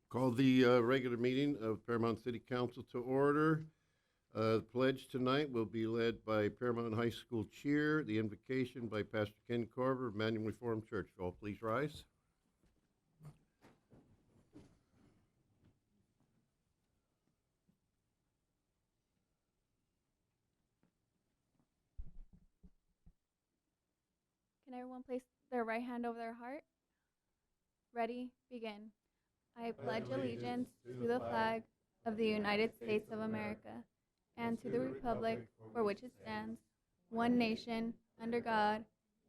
Call the regular meeting of Paramount City Council to order. The pledge tonight will be led by Paramount High School Cheer, the invocation by Pastor Ken Corver of Emmanuel Reformed Church. All please rise. Can everyone place their right hand over their heart? Ready? Begin. I pledge allegiance to the flag of the United States of America and to the republic for which it stands, one nation, under God,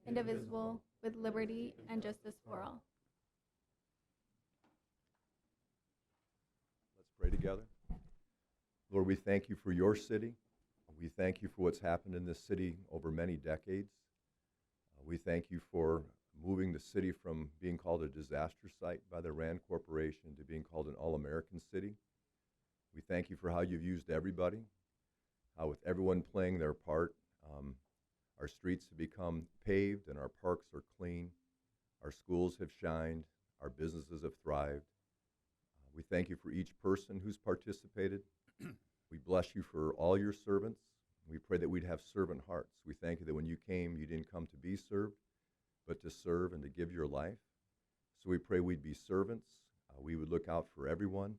indivisible, with liberty and justice for all. Let's pray together. Lord, we thank you for your city. We thank you for what's happened in this city over many decades. We thank you for moving the city from being called a disaster site by the RAND Corporation to being called an all-American city. We thank you for how you've used everybody, how with everyone playing their part, our streets have become paved and our parks are clean, our schools have shined, our businesses have thrived. We thank you for each person who's participated. We bless you for all your servants. We pray that we'd have servant hearts. We thank you that when you came, you didn't come to be served, but to serve and to give your life. So we pray we'd be servants. We would look out for everyone.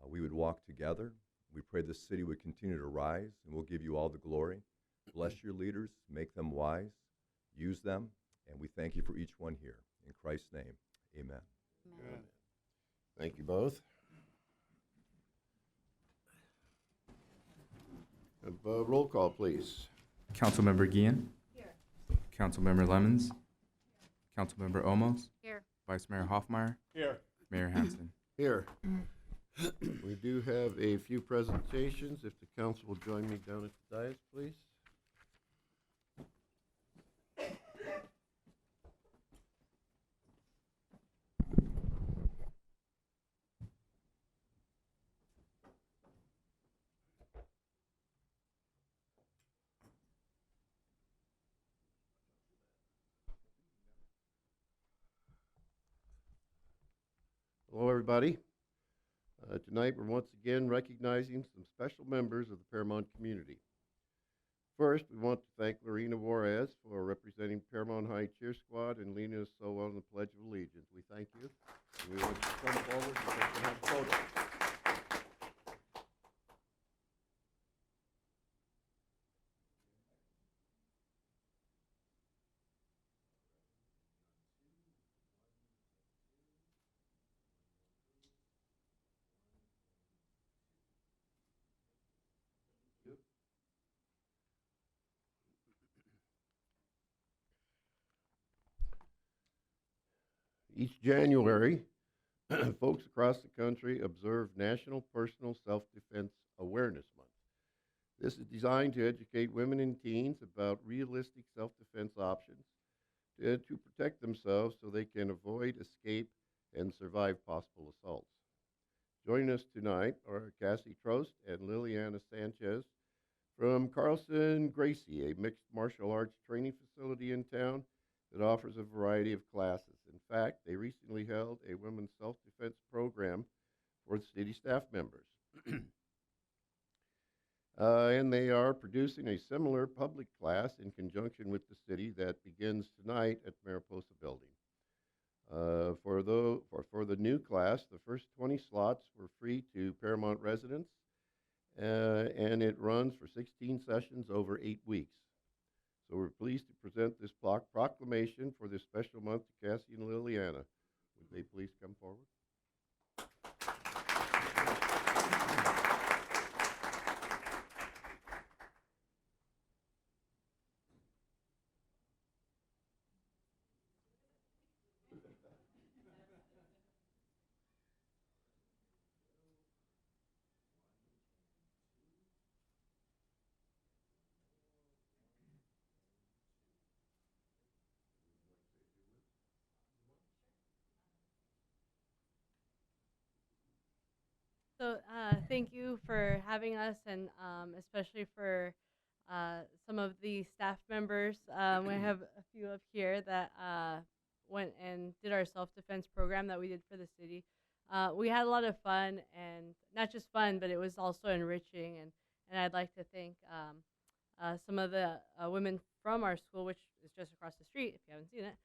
We would walk together. We pray this city would continue to rise, and we'll give you all the glory. Bless your leaders, make them wise, use them, and we thank you for each one here. In Christ's name, amen. Amen. Thank you both. Have a roll call, please. Councilmember Guillen. Here. Councilmember Lemons. Councilmember Omos. Here. Vice Mayor Hoffmeyer. Here. Mayor Hansen. Here. We do have a few presentations. If the council will join me down at the dais, please. Hello, everybody. Tonight, we're once again recognizing some special members of the Paramount community. First, we want to thank Lorena Juarez for representing Paramount High Cheer Squad and leading us so well in the Pledge of Allegiance. We thank you. And we want you to come forward and we can have photos. Each January, folks across the country observe National Personal Self-Defense Awareness Month. This is designed to educate women and teens about realistic self-defense options to protect themselves so they can avoid, escape, and survive possible assaults. Joining us tonight are Cassie Trost and Liliana Sanchez from Carlson Gracie, a mixed martial arts training facility in town that offers a variety of classes. In fact, they recently held a women's self-defense program for city staff members. And they are producing a similar public class in conjunction with the city that begins tonight at Mariposa Building. For the new class, the first 20 slots were free to Paramount residents, and it runs for 16 sessions over 8 weeks. So we're pleased to present this proclamation for this special month to Cassie and Liliana. Would they please come forward? So thank you for having us, and especially for some of the staff members. We have a few up here that went and did our self-defense program that we did for the city. we had a lot of fun, and not just fun, but it was also enriching. And I'd like to thank some of the women from our school, which is just across the street, if you haven't seen it,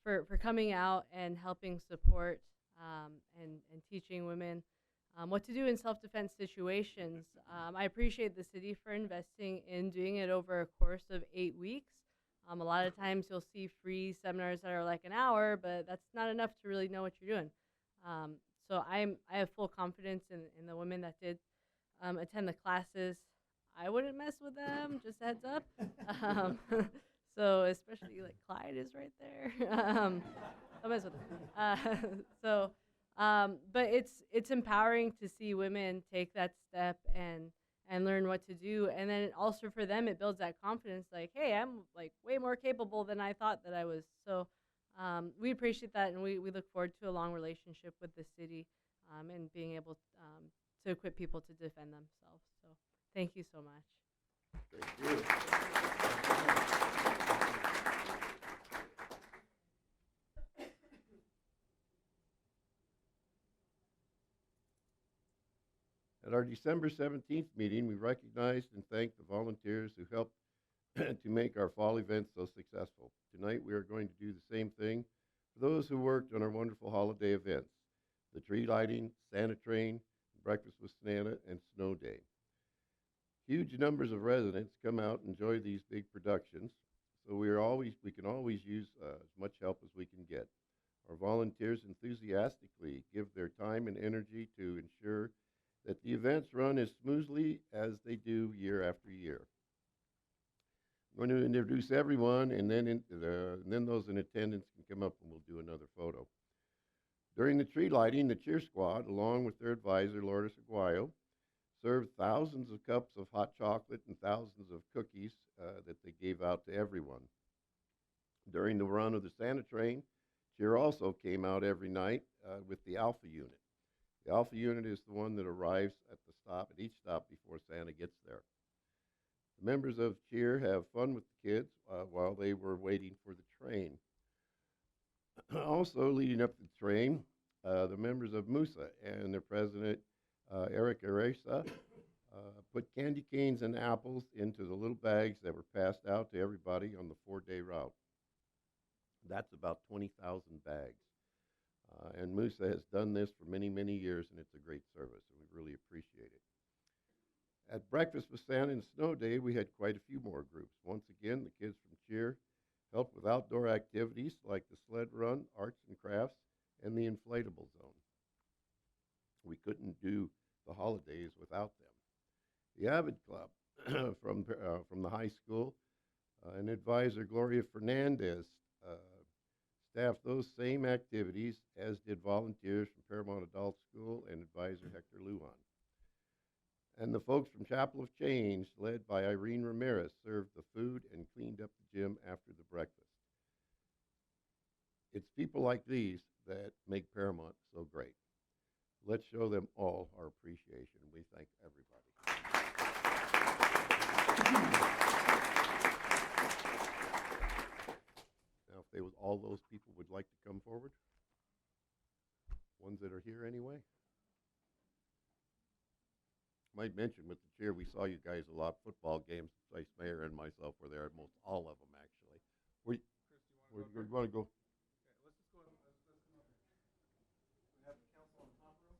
for coming out and helping support and teaching women what to do in self-defense situations. I appreciate the city for investing in doing it over a course of 8 weeks. A lot of times you'll see free seminars that are like an hour, but that's not enough to really know what you're doing. So I have full confidence in the women that did attend the classes. I wouldn't mess with them, just a heads up. So especially like Clyde is right there. Don't mess with him. But it's empowering to see women take that step and learn what to do, and then also for them it builds that confidence. Like, hey, I'm like way more capable than I thought that I was. So we appreciate that, and we look forward to a long relationship with the city and being able to equip people to defend themselves. So thank you so much. Thank you. At our December 17th meeting, we recognized and thanked the volunteers who helped to make our fall events so successful. Tonight, we are going to do the same thing for those who worked on our wonderful holiday events, the tree lighting, Santa Train, Breakfast with Santa, and Snow Day. Huge numbers of residents come out and enjoy these big productions, so we can always use as much help as we can get. Our volunteers enthusiastically give their time and energy to ensure that the events run as smoothly as they do year after year. I'm going to introduce everyone, and then those in attendance can come up and we'll do another photo. During the tree lighting, the cheer squad, along with their advisor, Lourdes Aguayo, served thousands of cups of hot chocolate and thousands of cookies that they gave out to everyone. During the run of the Santa Train, cheer also came out every night with the Alpha unit. The Alpha unit is the one that arrives at each stop before Santa gets there. The members of cheer have fun with the kids while they were waiting for the train. Also, leading up the train, the members of Musa and their president, Eric Aresa, put candy canes and apples into the little bags that were passed out to everybody on the 4-day route. That's about 20,000 bags. And Musa has done this for many, many years, and it's a great service, and we really appreciate it. At Breakfast with Santa and Snow Day, we had quite a few more groups. Once again, the kids from cheer helped with outdoor activities like the sled run, arts and crafts, and the inflatable zone. We couldn't do the holidays without them. The Avid Club from the high school and advisor Gloria Fernandez staffed those same activities, as did volunteers from Paramount Adult School and advisor Hector Lujan. And the folks from Chapel of Change, led by Irene Ramirez, served the food and cleaned up the gym after the breakfast. It's people like these that make Paramount so great. Let's show them all our appreciation. We thank everybody. Now, if all those people would like to come forward, ones that are here anyway. Might mention with the cheer, we saw you guys a lot. Football games, Vice Mayor and myself were there at most all of them, actually. Chris, do you want to go? Okay, let's just go. Let's come up here. We have the council on top row.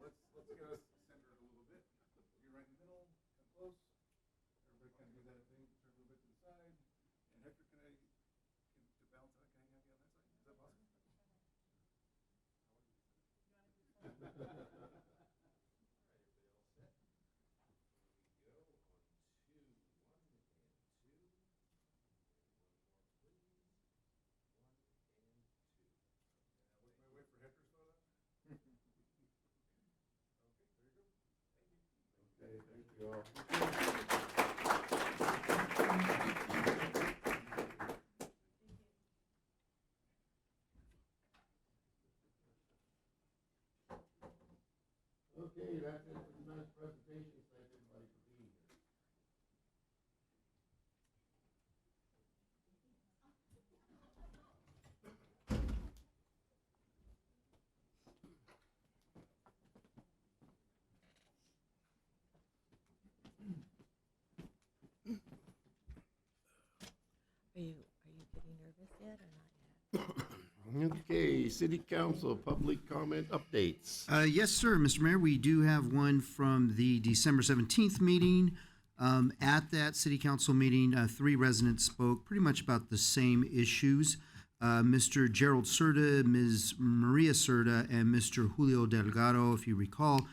Let's get us centered a little bit. Be right in the middle, come close. Everybody kind of do that thing, turn a little bit to the side. And Hector, to bounce out, can I have you on that side? Is that possible? Wait for Hector's photo. Okay, there you go. Okay, thank you all. Okay, that's it for tonight's presentation. Thank everybody for being here. Are you getting nervous yet or not yet? Okay, city council, public comment updates. Yes, sir, Mr. Mayor. We do have one from the December 17th meeting. At that city council meeting, 3 residents spoke pretty much about the same issues. Mr. Gerald Serta, Ms. Maria Serta, and Mr. Julio Delgado, if you recall,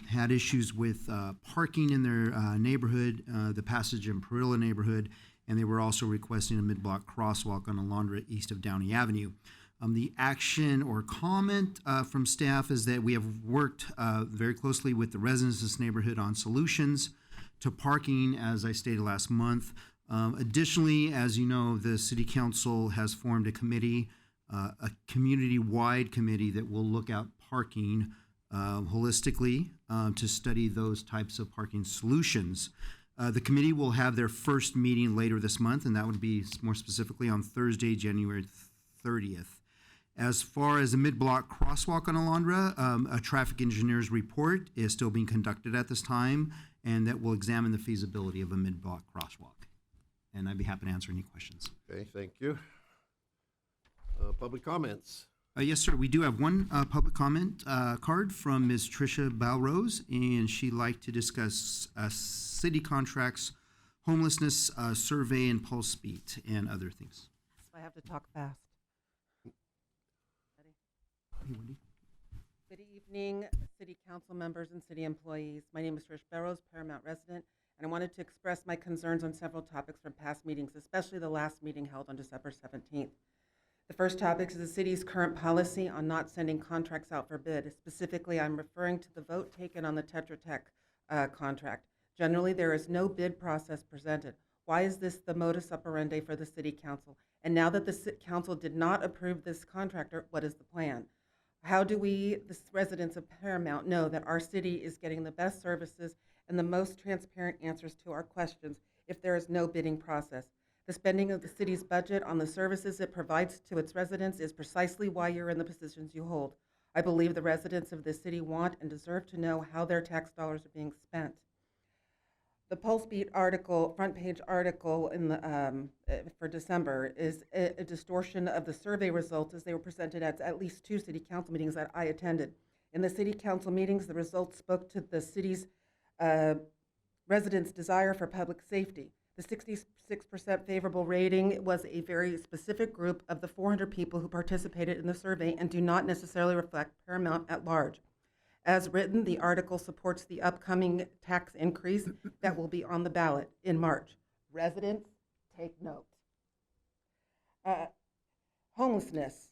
had issues with parking in their neighborhood, the Passage and Perilla neighborhood, and they were also requesting a mid-block crosswalk on Alondra east of Downey Avenue. The action or comment from staff is that we have worked very closely with the residents of this neighborhood on solutions to parking, as I stated last month. Additionally, as you know, the city council has formed a committee, a community-wide committee that will look at parking holistically to study those types of parking solutions. The committee will have their first meeting later this month, and that would be more specifically on Thursday, January 30th. As far as the mid-block crosswalk on Alondra, a traffic engineer's report is still being conducted at this time, and that will examine the feasibility of a mid-block crosswalk. And I'd be happy to answer any questions. Okay, thank you. Public comments. Yes, sir. We do have one public comment card from Ms. Tricia Balrose, and she'd like to discuss city contracts, homelessness survey, and pulse beat, and other things. So I have to talk fast. Hey, Wendy. Good evening, city council members and city employees. My name is Trish Barrows, Paramount resident, and I wanted to express my concerns on several topics from past meetings, especially the last meeting held on December 17th. The first topic is the city's current policy on not sending contracts out for bid. Specifically, I'm referring to the vote taken on the Tetra Tech contract. Generally, there is no bid process presented. Why is this the modus operandi for the city council? And now that the council did not approve this contractor, what is the plan? How do we, the residents of Paramount, know that our city is getting the best services and the most transparent answers to our questions if there is no bidding process? The spending of the city's budget on the services it provides to its residents is precisely why you're in the positions you hold. I believe the residents of this city want and deserve to know how their tax dollars are being spent. The Pulse Beat article, front page article in the, for December is a distortion of the survey results as they were presented at least 2 city council meetings that I attended. In the city council meetings, the results spoke to the city's residents' desire for public safety. The 66% favorable rating was a very specific group of the 400 people who participated in the survey and do not necessarily reflect Paramount at large. As written, the article supports the upcoming tax increase that will be on the ballot in March. Residents, take note. Homelessness,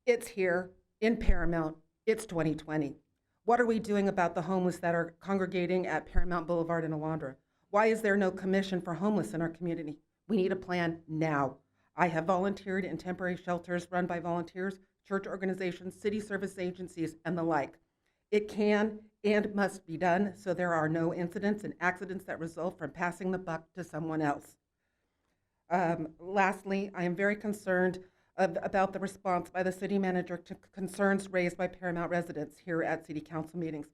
it's here in Paramount. It's 2020. What are we doing about the homeless that are congregating at Paramount Boulevard in Alondra? Why is there no commission for homeless in our community? We need a plan now. I have volunteered in temporary shelters run by volunteers, church organizations, city service agencies, and the like. It can and must be done so there are no incidents and accidents that result from passing the buck to someone else. Lastly, I am very concerned about the response by the city manager to concerns raised by Paramount residents here at city council meetings.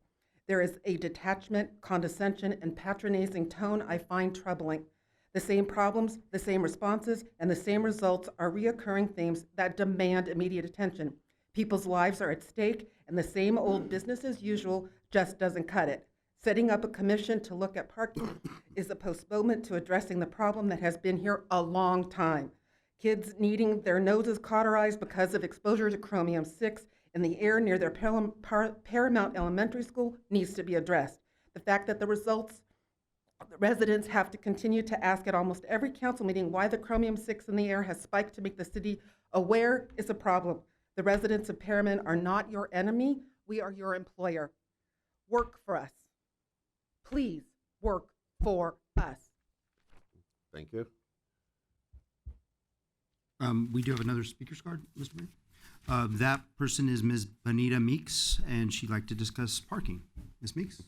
There is a detachment, condescension, and patronizing tone I find troubling. The same problems, the same responses, and the same results are reoccurring themes that demand immediate attention. People's lives are at stake, and the same old business as usual just doesn't cut it. Setting up a commission to look at parking is a postponement to addressing the problem that has been here a long time. Kids needing their noses cauterized because of exposure to chromium-6 in the air near their Paramount Elementary School needs to be addressed. The fact that the residents have to continue to ask at almost every council meeting why the chromium-6 in the air has spiked to make the city aware is a problem. The residents of Paramount are not your enemy. We are your employer. Work for us. Please work for us. Thank you. We do have another speaker's card, Mr. Mayor. That person is Ms. Bonita Meeks, and she'd like to discuss parking. Ms. Meeks?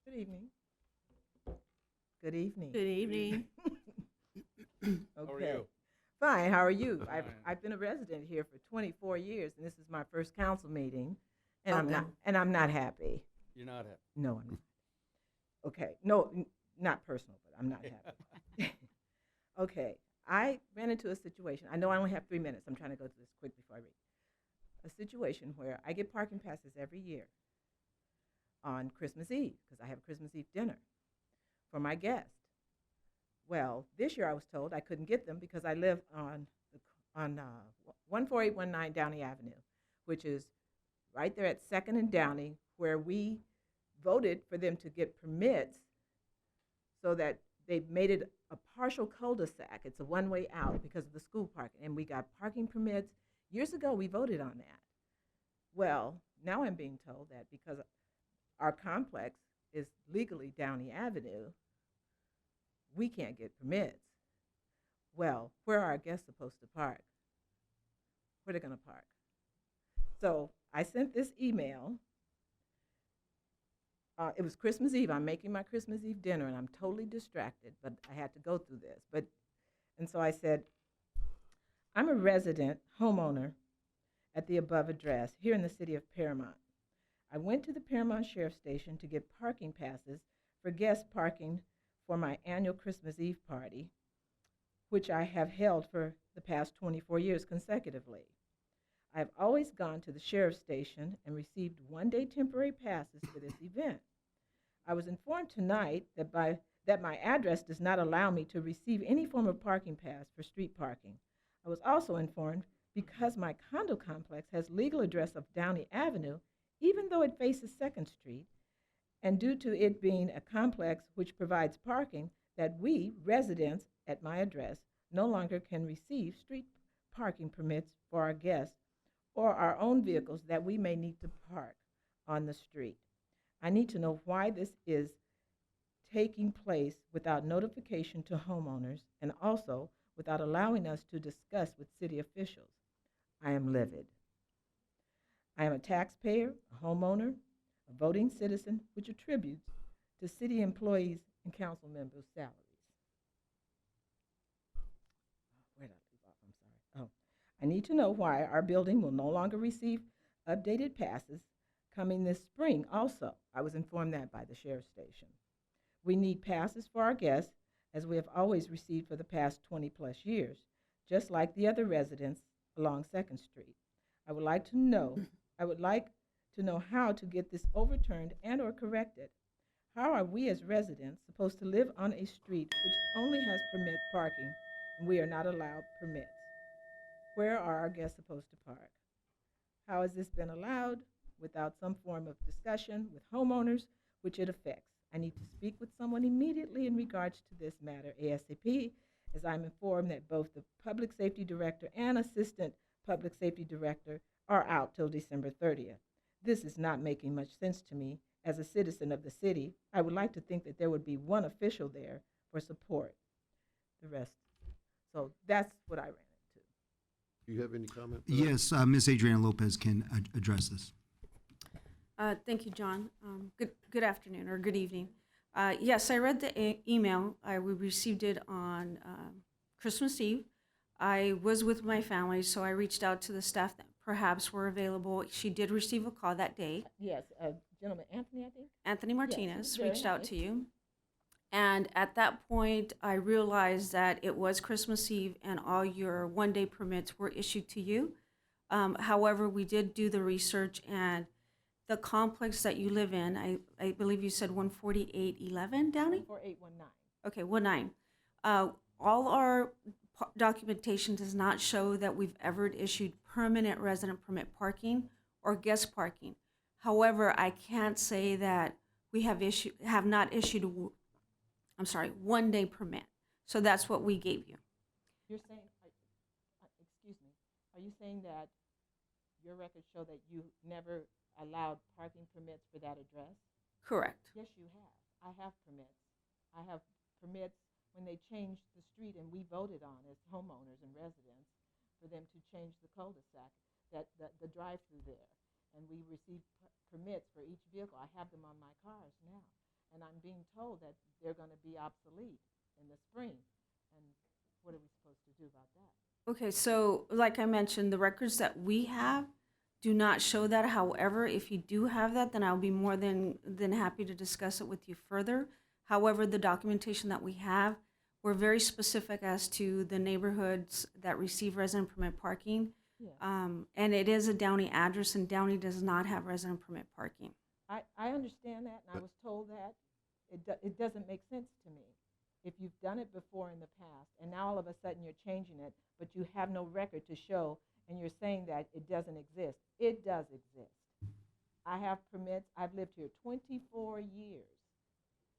Good evening. Good evening. Good evening. Okay. How are you? Fine. How are you? Fine. I've been a resident here for 24 years, and this is my first council meeting, and Okay. I'm not happy. You're not happy. No, I'm not. Okay. No, not personal, but I'm not happy. Okay. I ran into a situation. I know I only have 3 minutes. I'm trying to go through this quick before I read. A situation where I get parking passes every year on Christmas Eve because I have a Christmas Eve dinner for my guests. Well, this year I was told I couldn't get them because I live on 14819 Downey Avenue, which is right there at 2nd and Downey, where we voted for them to get permits so that they made it a partial cul-de-sac. It's a one-way out because of the school parking, and we got parking permits. Years ago, we voted on that. Well, now I'm being told that because our complex is legally Downey Avenue, we can't get permits. Well, where are our guests supposed to park? Where are they going to park? So I sent this email. It was Christmas Eve. I'm making my Christmas Eve dinner, and I'm totally distracted, but I had to go through this. And so I said, I'm a resident homeowner at the above address here in the city of Paramount. I went to the Paramount Sheriff Station to get parking passes for guest parking for my annual Christmas Eve party, which I have held for the past 24 years consecutively. I have always gone to the Sheriff's Station and received one-day temporary passes for this event. I was informed tonight that my address does not allow me to receive any form of parking pass for street parking. I was also informed because my condo complex has legal address of Downey Avenue, even though it faces 2nd Street, and due to it being a complex which provides parking, that we, residents at my address, no longer can receive street parking permits for our guests or our own vehicles that we may need to park on the street. I need to know why this is taking place without notification to homeowners and also without allowing us to discuss with city officials. I am livid. I am a taxpayer, a homeowner, a voting citizen, which attributes to city employees and council members' salaries. Where did I leave off? I'm sorry. I need to know why our building will no longer receive updated passes coming this spring also. I was informed that by the Sheriff's Station. We need passes for our guests, as we have always received for the past 20-plus years, just like the other residents along 2nd Street. I would like to know how to get this overturned and or corrected. How are we as residents supposed to live on a street which only has permit parking and we are not allowed permits? Where are our guests supposed to park? How has this been allowed without some form of discussion with homeowners, which it affects? I need to speak with someone immediately in regards to this matter ASAP, as I'm informed that both the Public Safety Director and Assistant Public Safety Director are out till December 30th. This is not making much sense to me. As a citizen of the city, I would like to think that there would be one official there for support. The rest. So that's what I ran into. Do you have any comment? for that? Yes, Ms. Adriana Lopez can address this. Thank you, John. Good afternoon or good evening. Yes, I read the email. We received it on Christmas Eve. I was with my family, so I reached out to the staff that perhaps were available. She did receive a call that day. Yes, gentleman, Anthony, I think? Anthony Martinez very reached out nice. to you. And at that point, I realized that it was Christmas Eve and all your one-day permits were issued to you. However, we did do the research, and the complex that you live in, I believe you said 14811 Downey? 4819. Okay, 19. All our documentation does not show that we've ever issued permanent resident permit parking or guest parking. However, I can't say that we have not issued one-day permit. So that's what we gave you. You're saying, excuse me, are you saying that your records show that you never allowed parking permits for that address? Correct. Yes, you have. I have permits. I have permits when they changed the street and we voted on as homeowners and residents for them to change the cul-de-sac, that the drive-through there. And we received permits for each vehicle. I have them on my cars now. And I'm being told that they're going to be obsolete in the spring. And what are we supposed to do about that? Okay, so like I mentioned, the records that we have do not show that. However, if you do have that, then I'll be more than happy to discuss it with you further. However, the documentation that we have, we're very specific as to the neighborhoods that receive resident permit parking. Yeah. And it is a Downey address, and Downey does not have resident permit parking. I understand that, and I was told that. It doesn't make sense to me. If you've done it before in the past, and now all of a sudden you're changing it, but you have no record to show, and you're saying that it doesn't exist. It does exist. I have permits. I've lived here 24 years,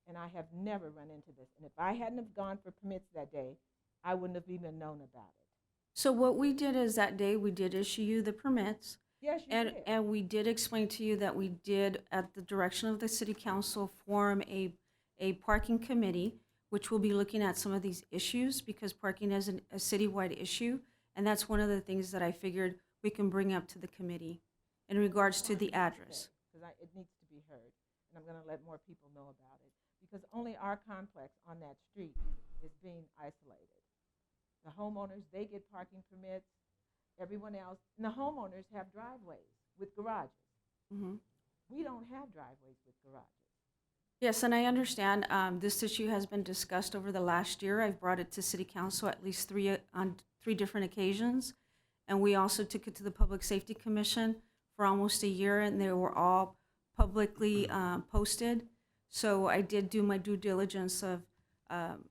and I have never run into this. And if I hadn't have gone for permits that day, I wouldn't have even known about it. So what we did is that day, we did issue you the permits. Yes, you did. And we did explain to you that we did, at the direction of the city council, form a parking committee, which will be looking at some of these issues, because parking is a citywide issue. And that's one of the things that I figured we can bring up to the committee in regards to the address. Because it needs to be heard, and I'm going to let more people know about it. Because only our complex on that street is being isolated. The homeowners, they get parking permits. Everyone else, and the homeowners have driveways with garages. Mhm. We don't have driveways with garages. Yes, and I understand this issue has been discussed over the last year. I've brought it to city council at least on three different occasions. And we also took it to the Public Safety Commission for almost a year, and they were all publicly posted. So I did do my due diligence of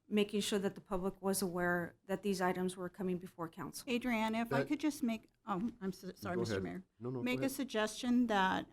making sure that the public was aware that these items were coming before council. Adriana, if I That- could just make, sorry, Go Mr. ahead. Mayor. No, go Make a ahead. suggestion that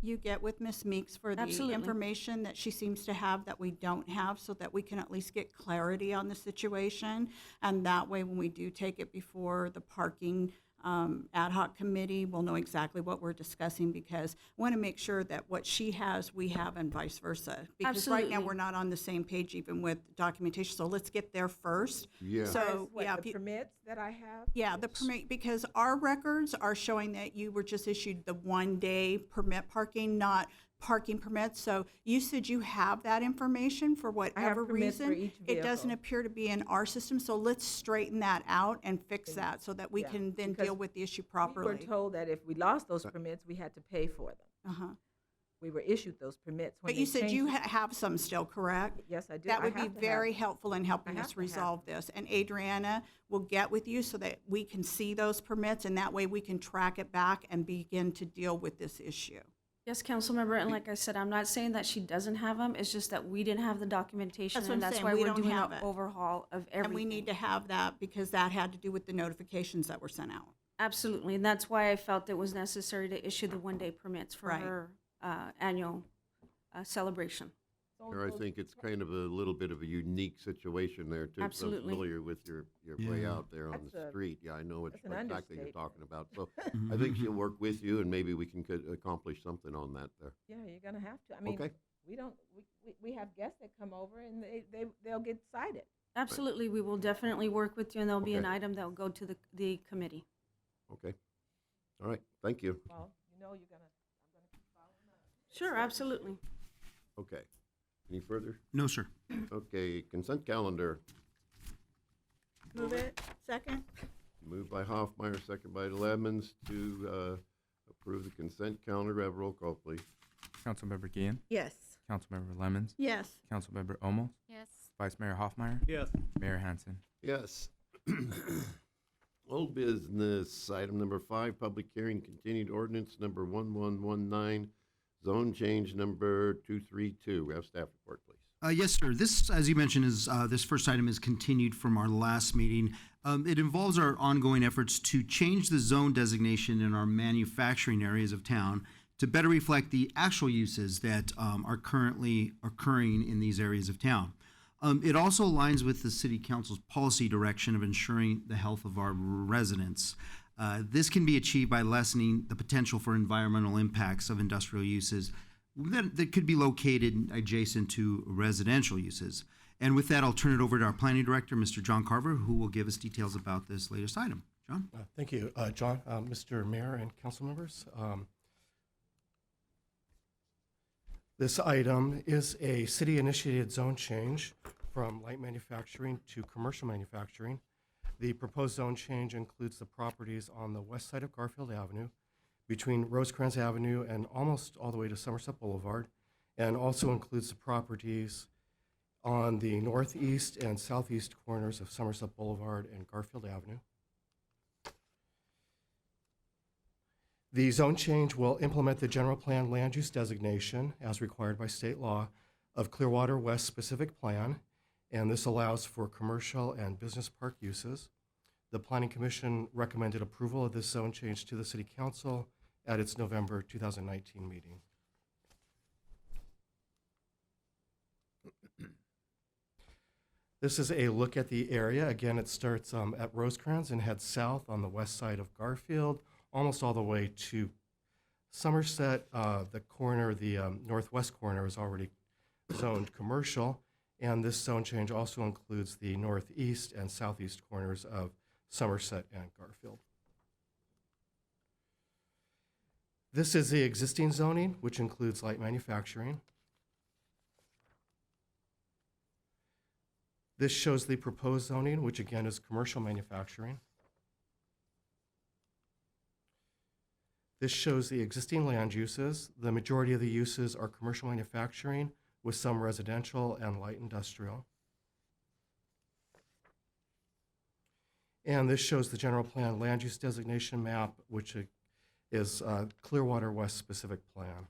you get with Ms. Meeks for the Absolutely. information that she seems to have that we don't have, so that we can at least get clarity on the situation. And that way, when we do take it before the parking ad hoc committee, we'll know exactly what we're discussing, because I want to make sure that what she has, we have, and vice versa. Because right now, Absolutely. we're not on the same page even with documentation, so let's get there first. Yeah. So, What, yeah, the if you- permits that I have? yeah, the permit, because our records are showing that you were just issued the 1-day permit parking, not parking permits. So you said you have that information for whatever permits for reason. each It doesn't vehicle. appear to be in our system, so let's straighten that out and fix that so that we Yeah, can then because deal with the issue We were properly. told that if we lost those permits, we had to pay for them. Uh-huh. We were issued those permits when But they you said you changed it. have some still, correct? Yes, I do. That I would be have to have very them. helpful in helping I us have to have resolve this. And Adriana will get with you so that we can see those permits, and that way we can track it back and begin to deal with this issue. Yes, council member, and like I said, I'm not saying that she doesn't have them, it's just that we didn't have the documentation, That's what and I'm that's saying, why we we're don't doing have an it. overhaul of everything. And we need to have that because that had to do with the notifications that were sent out. Absolutely, and that's why I felt it was necessary to issue the one-day permits for Right. her annual celebration. Or I think it's kind of a little bit of a unique situation there too. 'cause Absolutely. I'm familiar with your way Yeah. out there on That's the a- street. Yeah, I know what that's an exactly you're understatement. talking about. So I think she'll work with you, and maybe we can accomplish something on that there. Yeah, you're gonna have to. I mean, Okay. we have guests that come over and they'll get cited. Absolutely, we will definitely work with you, and there'll be an Okay. item that will go to the committee. Okay. All right. Thank you. Well, I'm gonna keep following up. Sure, absolutely. Okay. Any further? No, sir. Okay. Consent calendar. Move it. Second? Moved by Hoffmeyer, second by Lemons to approve the consent calendar. Have a roll call, please. Councilmember Guillen, Yes. Councilmember Lemons, Yes. Councilmember Olmos, Yes. Vice Mayor Hoffmeyer, Yes. Mayor Hansen. Yes. Old business, item number 5, public hearing, continued ordinance number 1119, zone change number 232. We have staff report, please. Yes, sir. This, as you mentioned, is this first item is continued from our last meeting. It involves our ongoing efforts to change the zone designation in our manufacturing areas of town to better reflect the actual uses that are currently occurring in these areas of town. It also aligns with the City Council's policy direction of ensuring the health of our residents. This can be achieved by lessening the potential for environmental impacts of industrial uses that could be located adjacent to residential uses. And with that, I'll turn it over to our planning director, Mr. John Carver, who will give us details about this latest item. John? Thank you, John, Mr. Mayor, and council members. This item is a city-initiated zone change from light manufacturing to commercial manufacturing. The proposed zone change includes the properties on the west side of Garfield Avenue, between Rosecrans Avenue and almost all the way to Somerset Boulevard, and also includes the properties on the northeast and southeast corners of Somerset Boulevard and Garfield Avenue. The zone change will implement the general plan land use designation as required by state law of Clearwater West specific plan, and this allows for commercial and business park uses. The Planning Commission recommended approval of this zone change to the City Council at its November 2019 meeting. This is a look at the area. Again, it starts at Rosecrans and heads south on the west side of Garfield, almost all the way to Somerset. The corner, the northwest corner, is already zoned commercial, and this zone change also includes the northeast and southeast corners of Somerset and Garfield. This is the existing zoning, which includes light manufacturing. This shows the proposed zoning, which again is commercial manufacturing. This shows the existing land uses. The majority of the uses are commercial manufacturing with some residential and light industrial. And this shows the general plan land use designation map, which is Clearwater West specific plan.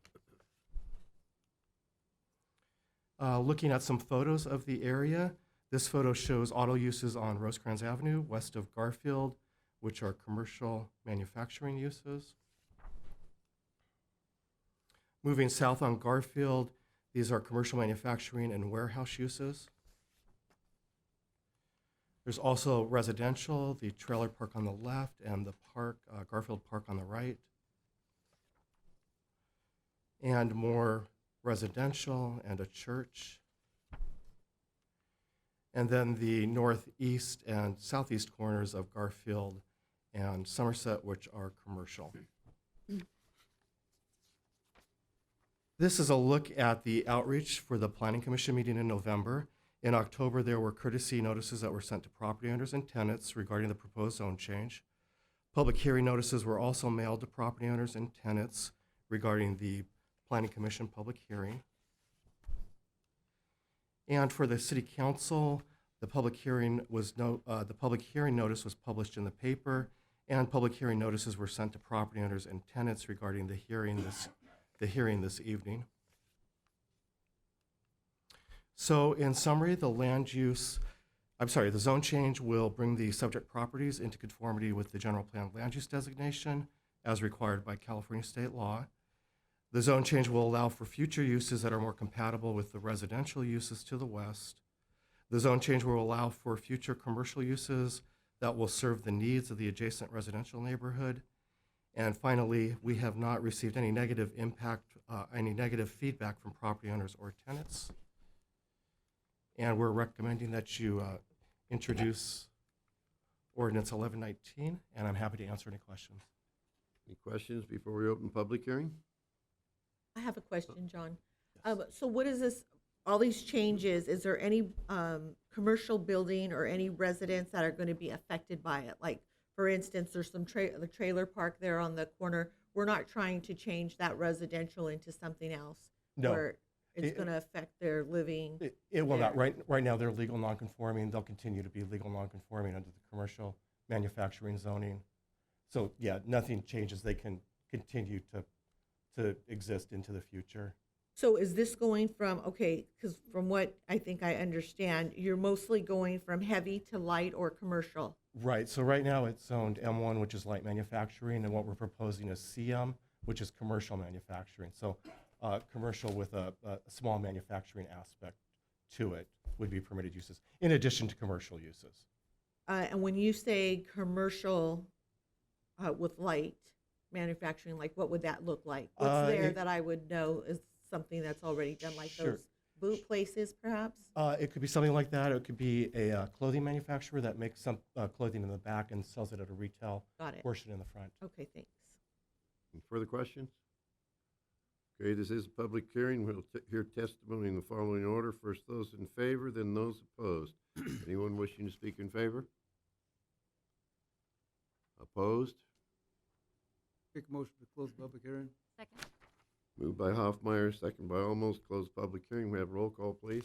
Looking at some photos of the area, this photo shows auto uses on Rosecrans Avenue, west of Garfield, which are commercial manufacturing uses. Moving south on Garfield, these are commercial manufacturing and warehouse uses. There's also residential, the trailer park on the left and the park, Garfield Park on the right. And more residential and a church. And then the northeast and southeast corners of Garfield and Somerset, which are commercial. This is a look at the outreach for the Planning Commission meeting in November. In October, there were courtesy notices that were sent to property owners and tenants regarding the proposed zone change. Public hearing notices were also mailed to property owners and tenants regarding the Planning Commission public hearing. And for the City Council, the public hearing notice was published in the paper, and public hearing notices were sent to property owners and tenants regarding the hearing this evening. So in summary, the zone change will bring the subject properties into conformity with the general plan land use designation as required by California state law. The zone change will allow for future uses that are more compatible with the residential uses to the west. The zone change will allow for future commercial uses that will serve the needs of the adjacent residential neighborhood. And finally, we have not received any negative feedback from property owners or tenants. And we're recommending that you introduce ordinance 1119, and I'm happy to answer any questions. Any questions before we open public hearing? I have a question, John. So what is this, all these changes, is there any commercial building or any residents that are going to be affected by it? Like, for instance, there's some the trailer park there on the corner. We're not trying to change that residential into something else? No. Where it's going to affect their living? It will not. Right now, they're legal non-conforming. They'll continue to be legal non-conforming under the commercial manufacturing zoning. So yeah, nothing changes. They can continue to exist into the future. So is this going from, okay, because from what I think I understand, you're mostly going from heavy to light or commercial? Right. So right now it's zoned M1, which is light manufacturing, and what we're proposing is CM, which is commercial manufacturing. So commercial with a small manufacturing aspect to it would be permitted uses, in addition to commercial uses. And when you say commercial with light manufacturing, like what would that look like? What's there that I would know is something that's already done, like Sure. those boot places, perhaps? It could be something like that. It could be a clothing manufacturer that makes some clothing in the back and sells it at a retail Got it. portion in the front. Okay, thanks. Any further questions? Okay, this is a public hearing. We'll hear testimony in the following order. First, those in favor, then those opposed. Anyone wishing to speak in favor? Opposed? Make a motion to close the public hearing. Second. Moved by Hoffmeyer, second by Olmos. Close public hearing. We have roll call, please.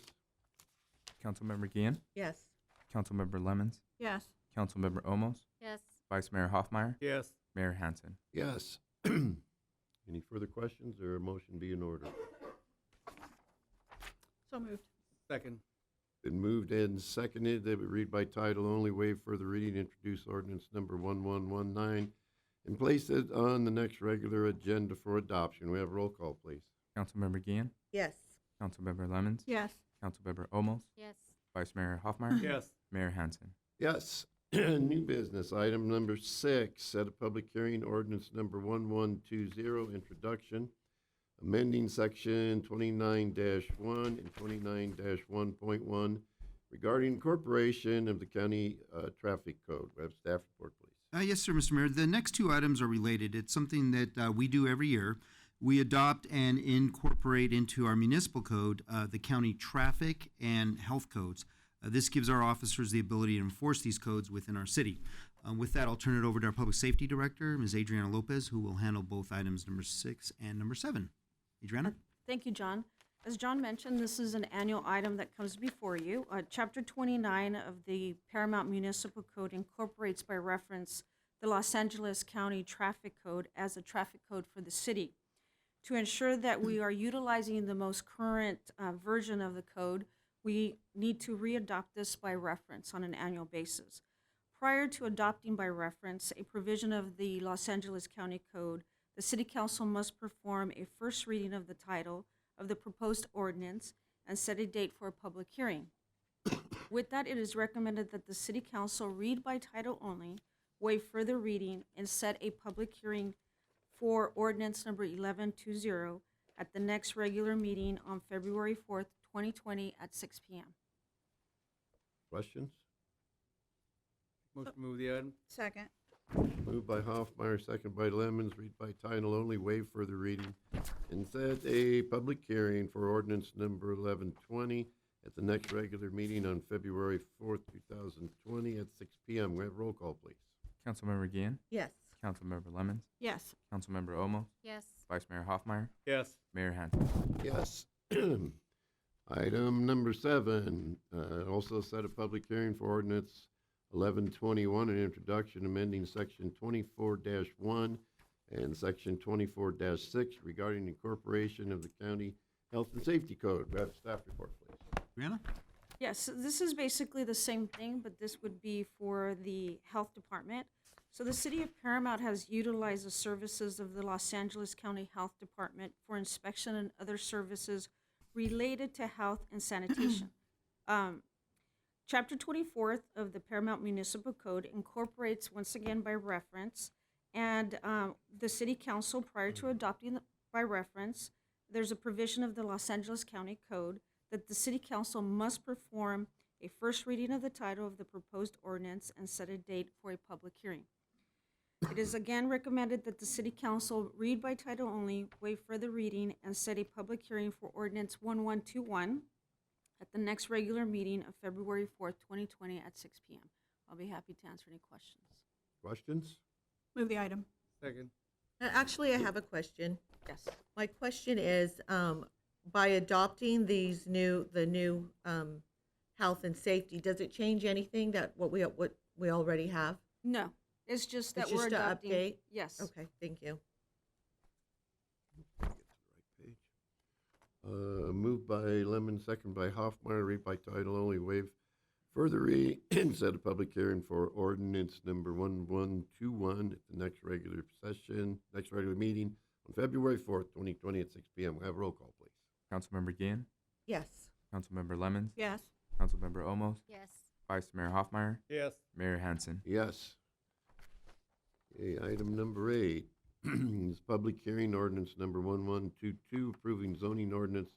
Councilmember Gian, Yes. Councilmember Lemons, Yes. Councilmember Olmos, Yes. Vice Mayor Hoffmeyer, Yes. Mayor Hansen. Yes. Any further questions or a motion be in order? So moved. Second. Been moved and seconded that we read by title only, waive further reading, introduce ordinance number 1119, and place it on the next regular agenda for adoption. We have roll call, please. Councilmember Gian, Yes. Councilmember Lemons, Yes. Councilmember Olmos, Yes. Vice Mayor Hoffmeyer, Yes. Mayor Hansen. Yes. New business, item number 6, set a public hearing, ordinance number 1120, introduction, amending section 29-1 and 29-1.1 regarding incorporation of the county traffic code. We have staff report, please. Yes, sir, Mr. Mayor. The next two items are related. It's something that we do every year. We adopt and incorporate into our municipal code the county traffic and health codes. This gives our officers the ability to enforce these codes within our city. With that, I'll turn it over to our Public Safety Director, Ms. Adriana Lopez, who will handle both items number 6 and number 7. Adriana? Thank you, John. As John mentioned, this is an annual item that comes before you. Chapter 29 of the Paramount Municipal Code incorporates by reference the Los Angeles County Traffic Code as a traffic code for the city. To ensure that we are utilizing the most current version of the code, we need to readopt this by reference on an annual basis. Prior to adopting by reference a provision of the Los Angeles County Code, the City Council must perform a first reading of the title of the proposed ordinance and set a date for a public hearing. With that, it is recommended that the City Council read by title only, waive further reading, and set a public hearing for ordinance number 1120 at the next regular meeting on February 4th, 2020 at 6 p.m. Questions? Motion to move the item. Second. Moved by Hoffmeyer, second by Lemons, read by title only, waive further reading, and set a public hearing for ordinance number 1120 at the next regular meeting on February 4th, 2020 at 6 p.m. We have roll call, please. Councilmember Gian, Yes. Councilmember Lemons, Yes. Councilmember Olmos, Yes. Vice Mayor Hoffmeyer, Yes. Mayor Hansen. Yes. Item number 7, also set a public hearing for ordinance 1121, an introduction amending section 24-1 and section 24-6 regarding incorporation of the county health and safety code. We have staff report, please. Adriana? Yes, this is basically the same thing, but this would be for the health department. So the city of Paramount has utilized the services of the Los Angeles County Health Department for inspection and other services related to health and sanitation. Chapter 24th of the Paramount Municipal Code incorporates, once again by reference, and the city council, prior to adopting by reference, there's a provision of the Los Angeles County Code that the city council must perform a first reading of the title of the proposed ordinance and set a date for a public hearing. It is again recommended that the city council read by title only, waive further reading, and set a public hearing for ordinance 1121 at the next regular meeting of February 4th, 2020 at 6 p.m. I'll be happy to answer any questions. Questions? Move the item. Second. Actually, I have a question. Yes. My question is, by adopting the new health and safety, does it change anything that what we already have? No, it's just that It's we're just to adopting. update? Yes. Okay, thank you. Get to the right page. Moved by Lemon, second by Hoffmeyer, read by title only, waive further reading, and set a public hearing for ordinance number 1121 at the next regular meeting on February 4th, 2020 at 6 p.m. We have roll call, please. Councilmember Gian, Yes. Councilmember Lemons, Yes. Councilmember Olmos, Yes. Vice Mayor Hoffmeyer, Yes. Mayor Hansen. Yes. Okay, item number 8 is public hearing ordinance number 1122, approving zoning ordinance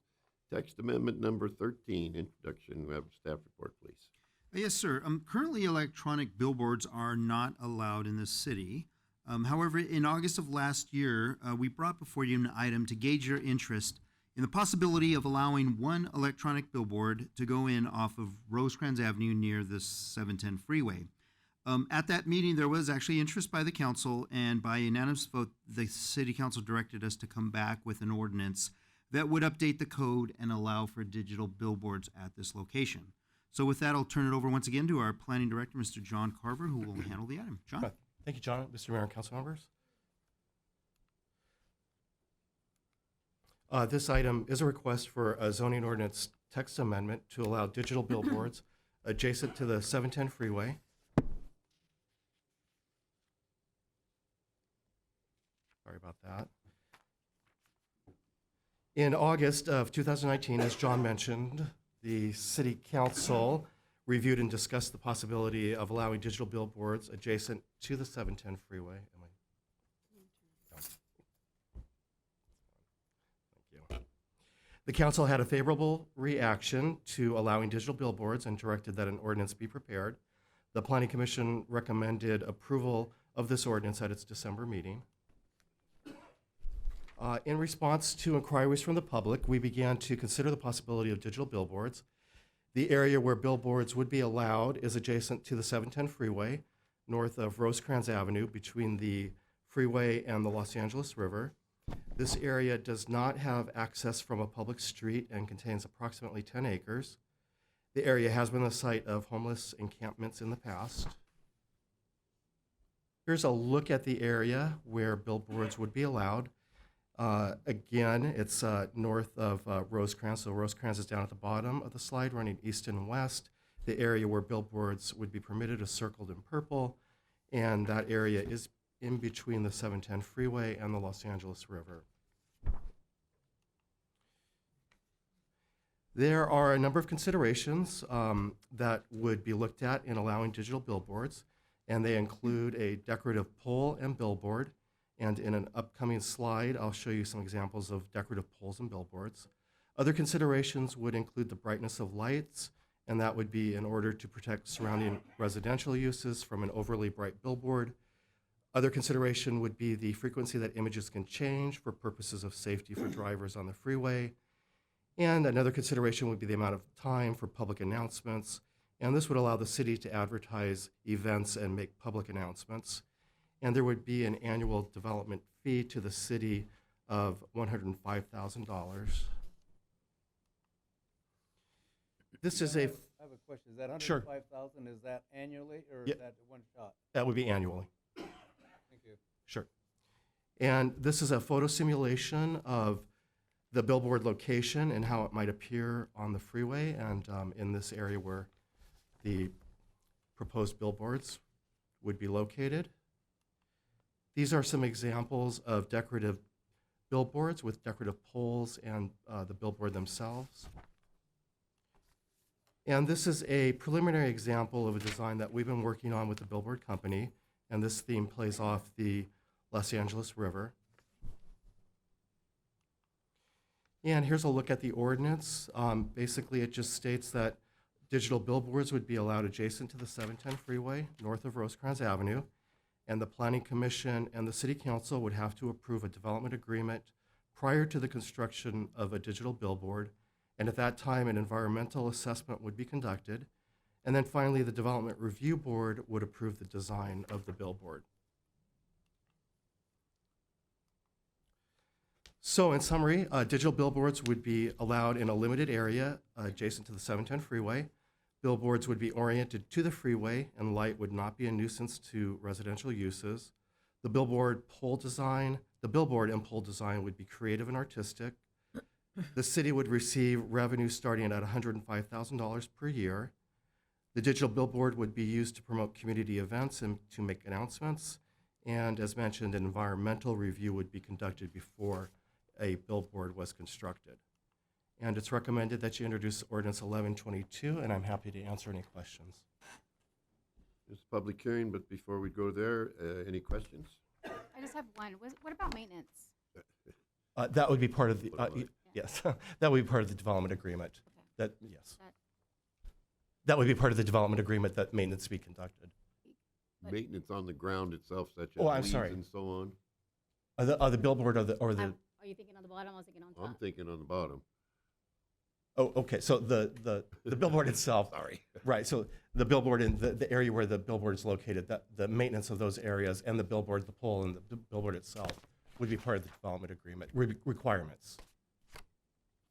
Text amendment number 13, introduction. We have a staff report, please. Yes, sir. Currently, electronic billboards are not allowed in the city. However, in August of last year, we brought before you an item to gauge your interest in the possibility of allowing one electronic billboard to go in off of Rosecrans Avenue near the 710 freeway. At that meeting, there was actually interest by the council, and by unanimous vote, the city council directed us to come back with an ordinance that would update the code and allow for digital billboards at this location. So with that, I'll turn it over once again to our planning director, Mr. John Carver, who will handle the item. John? Thank you, John. Mr. Mayor and council members. This item is a request for a zoning ordinance text amendment to allow digital billboards adjacent to the 710 freeway. Sorry about that. In August of 2019, as John mentioned, the city council reviewed and discussed the possibility of allowing digital billboards adjacent to the 710 freeway. Thank you. The council had a favorable reaction to allowing digital billboards and directed that an ordinance be prepared. The Planning Commission recommended approval of this ordinance at its December meeting. In response to inquiries from the public, we began to consider the possibility of digital billboards. The area where billboards would be allowed is adjacent to the 710 freeway, north of Rosecrans Avenue, between the freeway and the Los Angeles River. This area does not have access from a public street and contains approximately 10 acres. The area has been the site of homeless encampments in the past. Here's a look at the area where billboards would be allowed. Again, it's north of Rosecrans, so Rosecrans is down at the bottom of the slide, running east and west. The area where billboards would be permitted is circled in purple, and that area is in between the 710 freeway and the Los Angeles River. There are a number of considerations that would be looked at in allowing digital billboards, and they include a decorative pole and billboard. And in an upcoming slide, I'll show you some examples of decorative poles and billboards. Other considerations would include the brightness of lights, and that would be in order to protect surrounding residential uses from an overly bright billboard. Other consideration would be the frequency that images can change for purposes of safety for drivers on the freeway. And another consideration would be the amount of time for public announcements, and this would allow the city to advertise events and make public announcements. And there would be an annual development fee to the city of $105,000. This is a... I have a question. Is that Sure. $105,000, is that annually or Yeah. is that one shot? That would be annually. Thank you. Sure. And this is a photo simulation of the billboard location and how it might appear on the freeway and in this area where the proposed billboards would be located. These are some examples of decorative billboards with decorative poles and the billboard themselves. And this is a preliminary example of a design that we've been working on with the billboard company, and this theme plays off the Los Angeles River. And here's a look at the ordinance. Basically, it just states that digital billboards would be allowed adjacent to the 710 freeway, north of Rosecrans Avenue, and the Planning Commission and the City Council would have to approve a development agreement prior to the construction of a digital billboard, and at that time, an environmental assessment would be conducted, and then finally, the Development Review Board would approve the design of the billboard. So in summary, digital billboards would be allowed in a limited area adjacent to the 710 freeway. Billboards would be oriented to the freeway, and light would not be a nuisance to residential uses. The billboard and pole design would be creative and artistic. The city would receive revenue starting at $105,000 per year. The digital billboard would be used to promote community events and to make announcements. And as mentioned, an environmental review would be conducted before a billboard was constructed. And it's recommended that you introduce Ordinance 1122, and I'm happy to answer any questions. It's a public hearing, but before we go there, any questions? I just have one. What about maintenance? That would be part of the, What about- yes, that would be part of the development agreement. Okay. That, yes. That- That would be part of the development agreement that maintenance be conducted. But- Maintenance on the ground itself, such as Oh, I'm weeds sorry. and so on. The billboard or the, Are you thinking on the bottom? I was thinking on top. I'm thinking on the bottom. oh, okay, so the billboard itself. Sorry. Right, so the billboard in the area where the billboard is located, that the maintenance of those areas and the billboard, the pole and the billboard itself would be part of the development agreement, requirements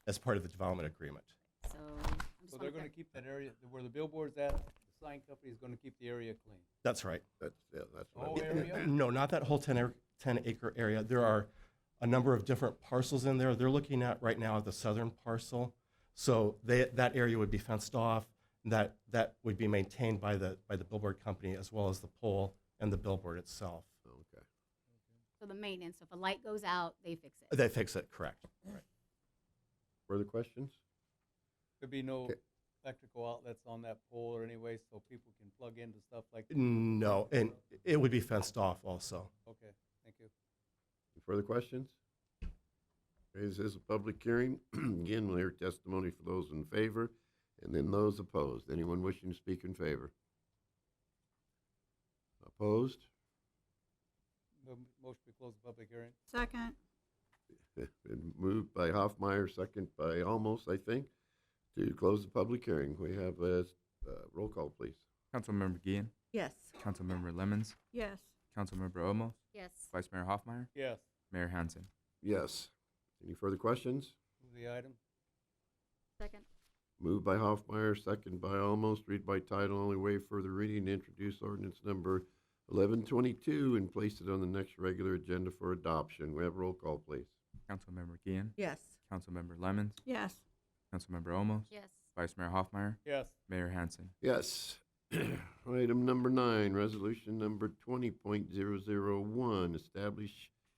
as part of the development agreement. So, I'm just So they're wanna gonna keep that area, where the billboard's at, the sign company's gonna keep the area clean. That's right. That's what Whole I area? No, not that whole 10-acre area. There are a number of different parcels in there. They're looking at right now the southern parcel. So that area would be fenced off. That would be maintained by the billboard company as well as the pole and the billboard itself. Okay. So the maintenance, if a light goes out, they fix it. They fix it, correct. Right. Further questions? There'd be no Okay. electrical outlets on that pole or anyway, so people can plug into stuff like. No, and it would be fenced off also. Okay, thank you. Any further questions? Okay, this is a public hearing. Again, we'll hear testimony for those in favor and then those opposed. Anyone wishing to speak in favor? Opposed? Motion to close the public hearing. Second. Been moved by Hoffmeyer, second by Almost, I think, to close the public hearing. We have a roll call, please. Councilmember Gian, Yes. Councilmember Lemmons, Yes. Councilmember Olmos, Yes. Vice Mayor Hoffmeyer, Yes. Mayor Hansen. Yes. Any further questions? Move the item. Second. Moved by Hoffmeyer, second by Almost, read by title only, waive further reading, introduce ordinance number 1122 and place it on the next regular agenda for adoption. We have roll call, please. Councilmember Gian, Yes. Councilmember Lemmons, Yes. Councilmember Olmos, Yes. Vice Mayor Hoffmeyer, Yes. Mayor Hansen. Yes. Item number 9, resolution number 20.001,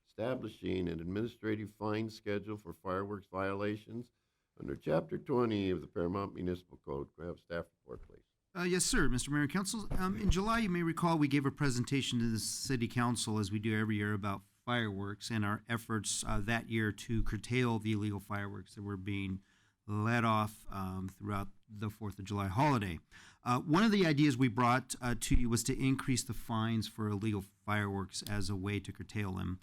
establishing an administrative fine schedule for fireworks violations under Chapter 20 of the Paramount Municipal Code. Can I have staff report, please? Yes, sir, Mr. Mayor and Council. In July, you may recall, we gave a presentation to the City Council, as we do every year, about fireworks and our efforts that year to curtail the illegal fireworks that were being let off throughout the 4th of July holiday. One of the ideas we brought to you was to increase the fines for illegal fireworks as a way to curtail them.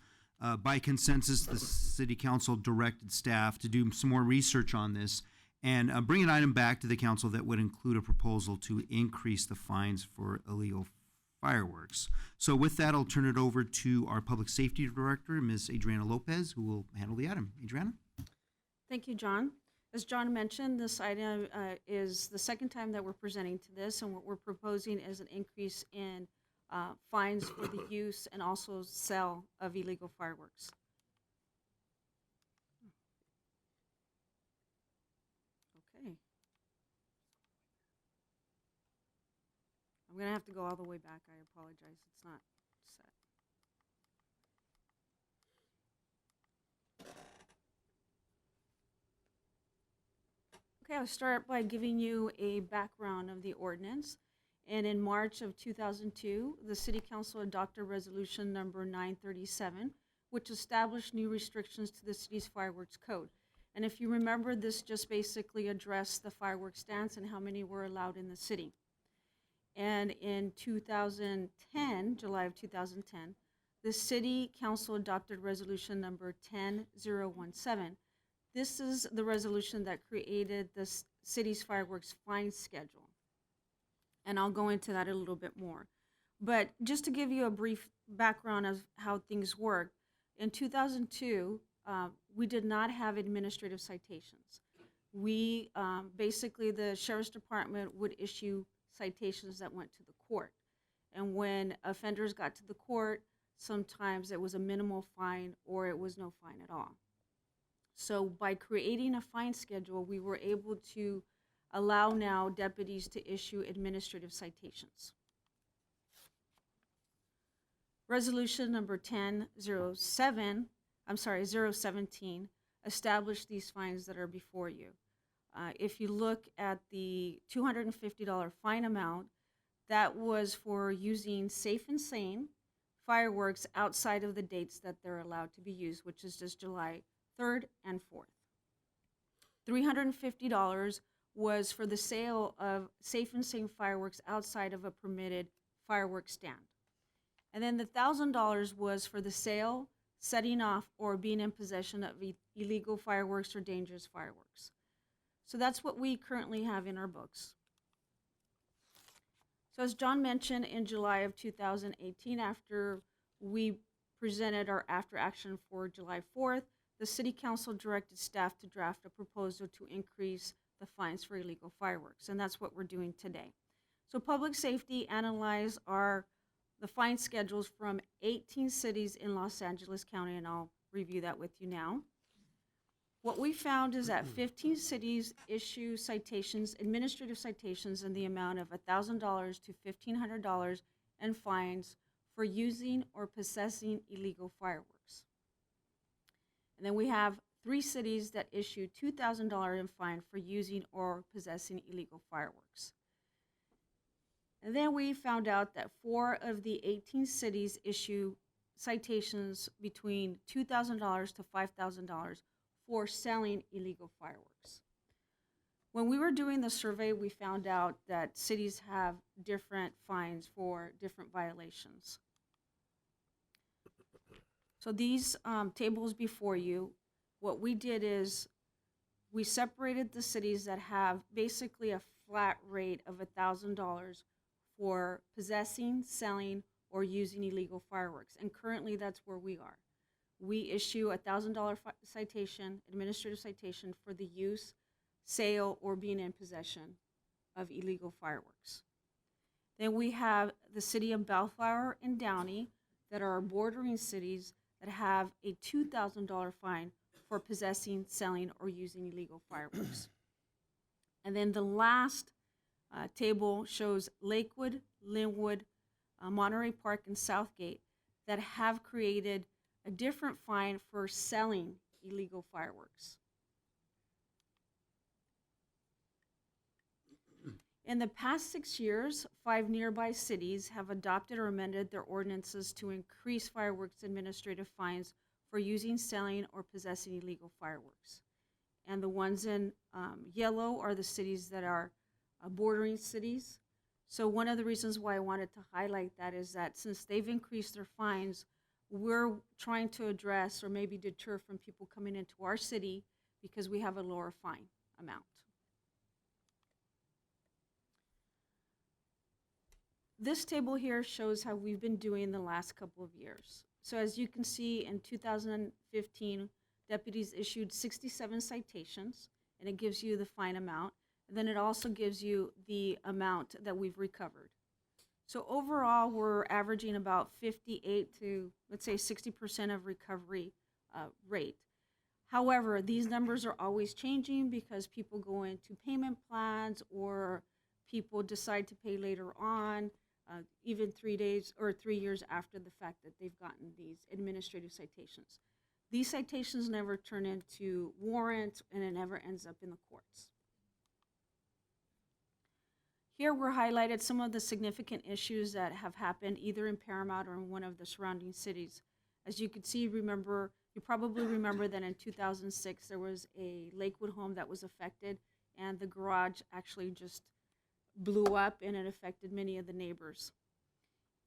By consensus, the City Council directed staff to do some more research on this and bring an item back to the council that would include a proposal to increase the fines for illegal fireworks. So with that, I'll turn it over to our Public Safety Director, Ms. Adriana Lopez, who will handle the item. Adriana? Thank you, John. As John mentioned, this item is the second time that we're presenting to this, and what we're proposing is an increase in fines for the use and also sale of illegal fireworks. Okay. I'm going to have to go all the way back. I apologize. It's not set. Okay, I'll start by giving you a background of the ordinance. And in March of 2002, the City Council adopted Resolution Number 937, which established new restrictions to the city's fireworks code. And if you remember, this just basically addressed the fireworks stands and how many were allowed in the city. And in 2010, July of 2010, the City Council adopted Resolution Number 10017. This is the resolution that created the city's fireworks fine schedule. And I'll go into that a little bit more. But just to give you a brief background of how things work, in 2002, we did not have administrative citations. We, basically, the Sheriff's Department would issue citations that went to the court. And when offenders got to the court, sometimes it was a minimal fine or it was no fine at all. So by creating a fine schedule, we were able to allow now deputies to issue administrative citations. Resolution number 017 established these fines that are before you. If you look at the $250 fine amount, that was for using safe and sane fireworks outside of the dates that they're allowed to be used, which is just July 3rd, and 4th. $350 was for the sale of safe and sane fireworks outside of a permitted fireworks stand. And then the $1,000 was for the sale, setting off, or being in possession of illegal fireworks or dangerous fireworks. So that's what we currently have in our books. So as John mentioned, in July of 2018, after we presented our after action for July 4th, the City Council directed staff to draft a proposal to increase the fines for illegal fireworks, and that's what we're doing today. So Public Safety analyzed the fine schedules from 18 cities in Los Angeles County, and I'll review that with you now. What we found is that 15 cities issue citations, administrative citations, in the amount of $1,000 to $1,500 and fines for using or possessing illegal fireworks. And then we have 3 cities that issue $2,000 in fine for using or possessing illegal fireworks. And then we found out that 4 of the 18 cities issue citations between $2,000 to $5,000 for selling illegal fireworks. When we were doing the survey, we found out that cities have different fines for different violations. So these tables before you, what we did is we separated the cities that have basically a flat rate of $1,000 for possessing, selling, or using illegal fireworks. And currently that's where we are. We issue a $1,000 citation, administrative citation, for the use, sale, or being in possession of illegal fireworks. Then we have the city of Bellflower and Downey that are our bordering cities that have a $2,000 fine for possessing, selling, or using illegal fireworks. And then the last table shows Lakewood, Linwood, Monterey Park, and Southgate that have created a different fine for selling illegal fireworks. In the past 6 years, 5 nearby cities have adopted or amended their ordinances to increase fireworks administrative fines for using, selling, or possessing illegal fireworks. And the ones in yellow are the cities that are bordering cities. So one of the reasons why I wanted to highlight that is that since they've increased their fines, we're trying to address or maybe deter from people coming into our city because we have a lower fine amount. This table here shows how we've been doing the last couple of years. So as you can see, in 2015, deputies issued 67 citations, and it gives you the fine amount. And then it also gives you the amount that we've recovered. So overall, we're averaging about 58 to, let's say, 60% of recovery rate. However, these numbers are always changing because people go into payment plans or people decide to pay later on, even 3 days or 3 years after the fact that they've gotten these administrative citations. These citations never turn into warrants, and it never ends up in the courts. Here we're highlighted some of the significant issues that have happened either in Paramount or in one of the surrounding cities. As you can see, you probably remember that in 2006 there was a Lakewood home that was affected, and the garage actually just blew up and it affected many of the neighbors.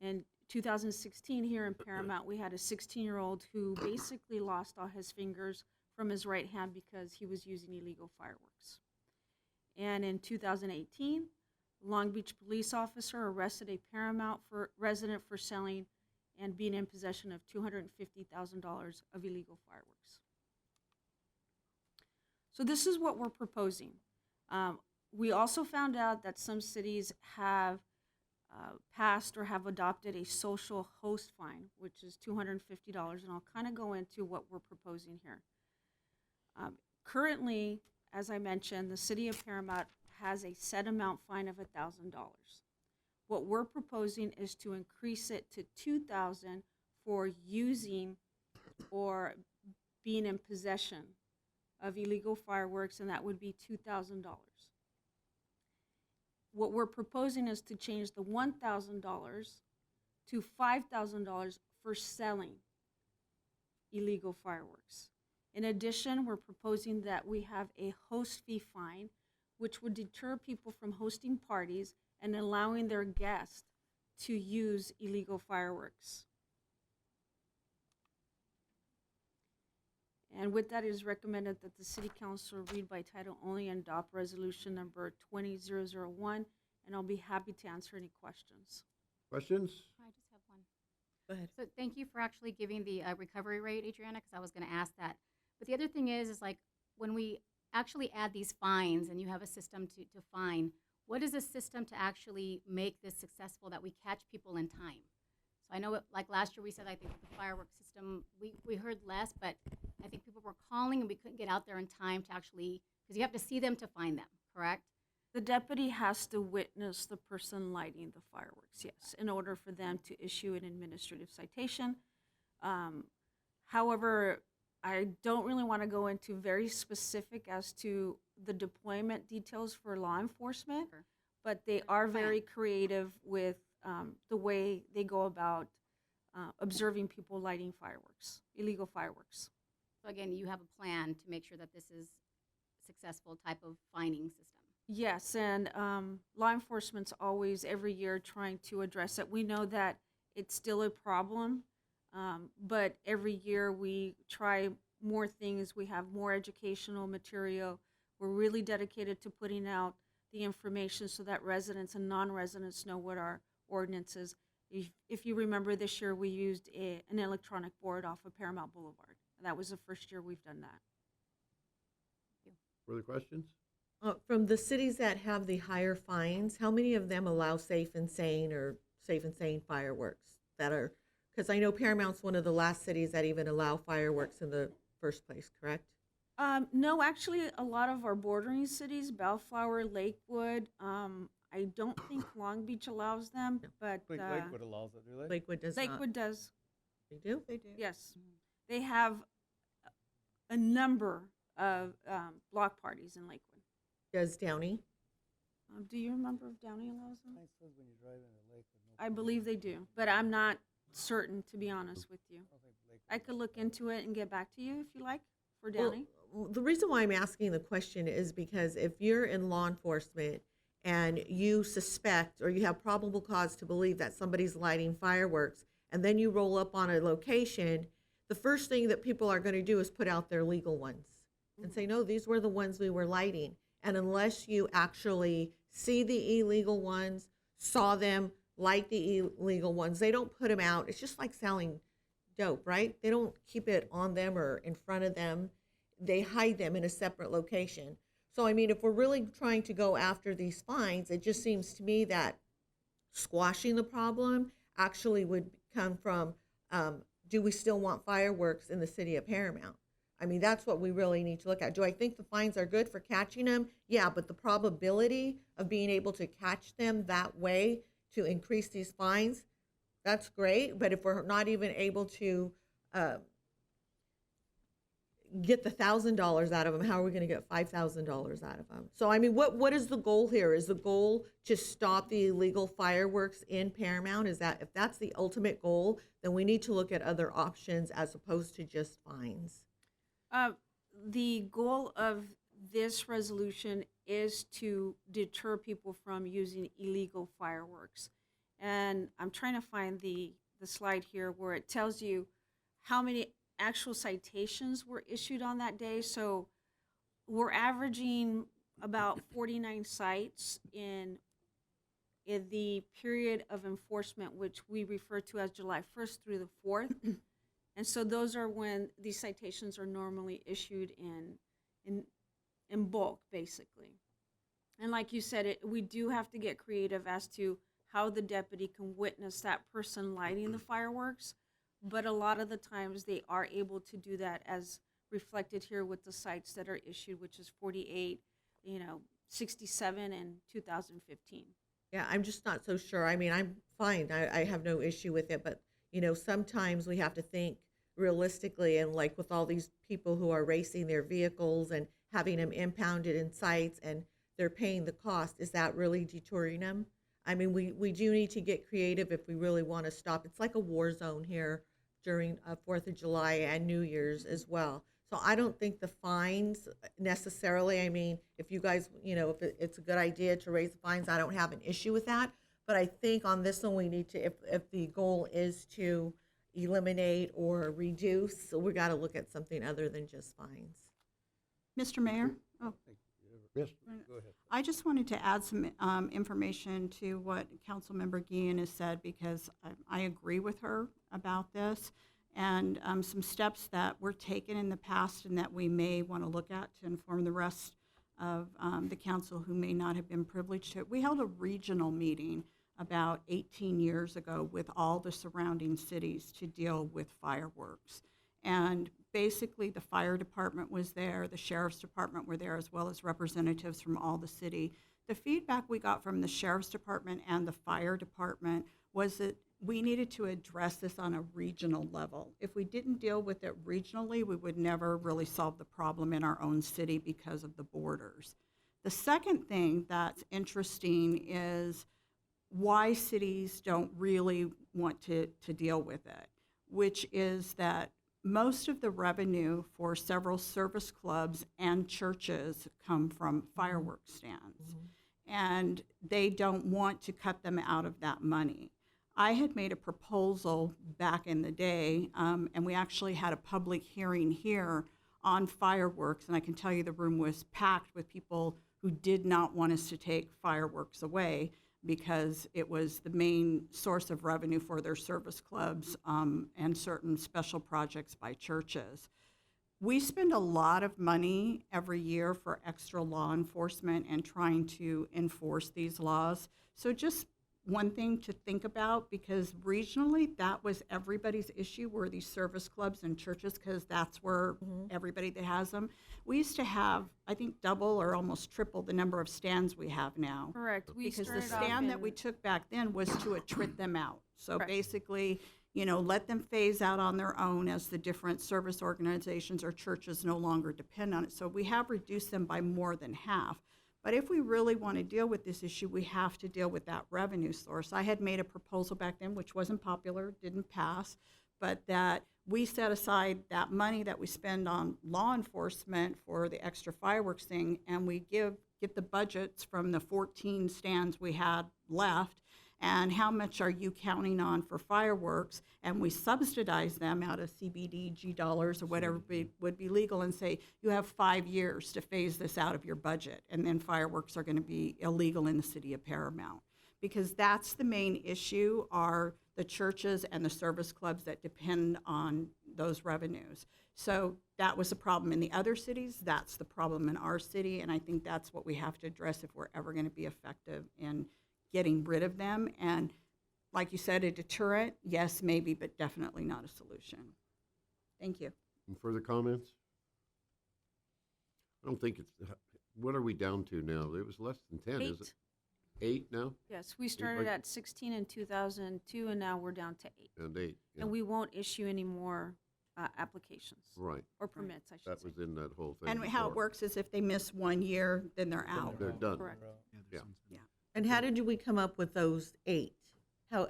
In 2016 here in Paramount, we had a 16-year-old who basically lost all his fingers from his right hand because he was using illegal fireworks. And in 2018, Long Beach police officer arrested a Paramount resident for selling and being in possession of $250,000 of illegal fireworks. So this is what we're proposing. We also found out that some cities have passed or have adopted a social host fine, which is $250, and I'll kind of go into what we're proposing here. Currently, as I mentioned, the city of Paramount has a set amount fine of $1,000. What we're proposing is to increase it to $2,000 for using or being in possession of illegal fireworks, and that would be $2,000. What we're proposing is to change the $1,000 to $5,000 for selling illegal fireworks. In addition, we're proposing that we have a host fee fine, which would deter people from hosting parties and allowing their guests to use illegal fireworks. And with that, it is recommended that the City Council read by title only and adopt resolution number 20001, and I'll be happy to answer any questions. Questions? I just have one. Go ahead. So thank you for actually giving the recovery rate, Adriana, because I was going to ask that. But the other thing is like when we actually add these fines and you have a system to fine, what is the system to actually make this successful that we catch people in time? So I know like last year we said, I think the fireworks system, we heard less, but I think people were calling and we couldn't get out there in time to actually, because you have to see them to find them, correct? The deputy has to witness the person lighting the fireworks, yes, in order for them to issue an administrative citation. However, I don't really want to go into very specific as to the deployment details for law enforcement, Sure. but they are very creative with the way they go about observing people lighting fireworks, illegal fireworks. So again, you have a plan to make sure that this is a successful type of fining system. Yes, and law enforcement's always, every year, trying to address it. We know that it's still a problem, but every year we try more things. We have more educational material. We're really dedicated to putting out the information so that residents and non-residents know what our ordinance is. If you remember, this year we used an electronic board off of Paramount Boulevard. That was the first year we've done that. Further questions? From the cities that have the higher fines, how many of them allow safe and sane fireworks that are, because I know Paramount's one of the last cities that even allow fireworks in the first place, correct? No, actually, a lot of our bordering cities, Bellflower, Lakewood, I don't think Long Beach allows them, but Lakewood allows it, do they? Lakewood does not. Lakewood does. They do? They do. Yes. They have a number of block parties in Lakewood. Does Downey? Do you remember if Downey allows them? It says when you drive into Lakewood. no I believe they do, but I'm not certain, to be honest with you. I don't think Lakewood I could look into it and get back to you if you like for Well, Downey. the reason why I'm asking the question is because if you're in law enforcement and you suspect or you have probable cause to believe that somebody's lighting fireworks, and then you roll up on a location, the first thing that people are going to do is put out their legal ones and say, no, these were the ones we were lighting. And unless you actually see the illegal ones, saw them light the illegal ones, they don't put them out. It's just like selling dope, right? They don't keep it on them or in front of them. They hide them in a separate location. So, I mean, if we're really trying to go after these fines, it just seems to me that squashing the problem actually would come from, do we still want fireworks in the city of Paramount? I mean, that's what we really need to look at. Do I think the fines are good for catching them? Yeah, but the probability of being able to catch them that way to increase these fines, that's great. But if we're not even able to get the $1,000 out of them, how are we going to get $5,000 out of them? So, I mean, what is the goal here? Is the goal to stop the illegal fireworks in Paramount? Is that, if that's the ultimate goal, then we need to look at other options as opposed to just fines. The goal of this resolution is to deter people from using illegal fireworks. And I'm trying to find the slide here where it tells you how many actual citations were issued on that day. So we're averaging about 49 cites in the period of enforcement, which we refer to as July 1st through the 4th. And so those are when these citations are normally issued in bulk, basically. And like you said, we do have to get creative as to how the deputy can witness that person lighting the fireworks. But a lot of the times they are able to do that, as reflected here with the cites that are issued, which is 48, 67, and 2015. Yeah, I'm just not so sure. I mean, I'm fine. I have no issue with it. But, sometimes we have to think realistically, and like with all these people who are racing their vehicles and having them impounded in sites and they're paying the cost, is that really deterring them? I mean, we do need to get creative if we really want to stop. It's like a war zone here during 4th of July and New Year's as well. So I don't think the fines necessarily, I mean, if you guys, if it's a good idea to raise the fines, I don't have an issue with that. But I think on this one, we need to, if the goal is to eliminate or reduce, so we got to look at something other than just fines. Mr. Mayor? Oh, Yes. Go ahead. I just wanted to add some information to what Councilmember Guillen has said, because I agree with her about this, and some steps that were taken in the past and that we may want to look at to inform the rest of the council who may not have been privileged to it. We held a regional meeting about 18 years ago with all the surrounding cities to deal with fireworks. And basically, the fire department was there, the sheriff's department were there, as well as representatives from all the city. The feedback we got from the sheriff's department and the fire department was that we needed to address this on a regional level. If we didn't deal with it regionally, we would never really solve the problem in our own city because of the borders. The second thing that's interesting is why cities don't really want to deal with it, which is that most of the revenue for several service clubs and churches come from fireworks stands, and they don't want to cut them out of that money. I had made a proposal back in the day, and we actually had a public hearing here on fireworks, and I can tell you the room was packed with people who did not want us to take fireworks away because it was the main source of revenue for their service clubs and certain special projects by churches. We spend a lot of money every year for extra law enforcement and trying to enforce these laws. So just one thing to think about, because regionally that was everybody's issue, were these service clubs and churches, because that's where everybody that has them. We used to have, I think, double or almost triple the number of stands we have now. Correct. Because the stand that we took back then was to attrit them out. So basically, let them phase out on their own as the different service organizations or churches no longer depend on it. So we have reduced them by more than half. But if we really want to deal with this issue, we have to deal with that revenue source. I had made a proposal back then, which wasn't popular, didn't pass, but that we set aside that money that we spend on law enforcement for the extra fireworks thing, and we get the budgets from the 14 stands we had left, and how much are you counting on for fireworks, and we subsidize them out of CBDG dollars or whatever would be legal, and say, you have 5 years to phase this out of your budget, and then fireworks are going to be illegal in the city of Paramount. Because that's the main issue, are the churches and the service clubs that depend on those revenues. So that was a problem in the other cities, that's the problem in our city, and I think that's what we have to address if we're ever going to be effective in getting rid of them. And like you said, a deterrent, yes, maybe, but definitely not a solution. Thank you. Any further comments? I don't think it's, what are we down to now? It was less than 10, is it? 8 now? Yes, we started at 16 in 2002, and now we're down to 8. And 8, yeah. And we won't issue any more applications. Right. Or permits, I should That say. was in that whole thing. And how it before. works is if they miss 1 year, then they're out. They're done. Correct. Yeah. And how did we come up with those 8?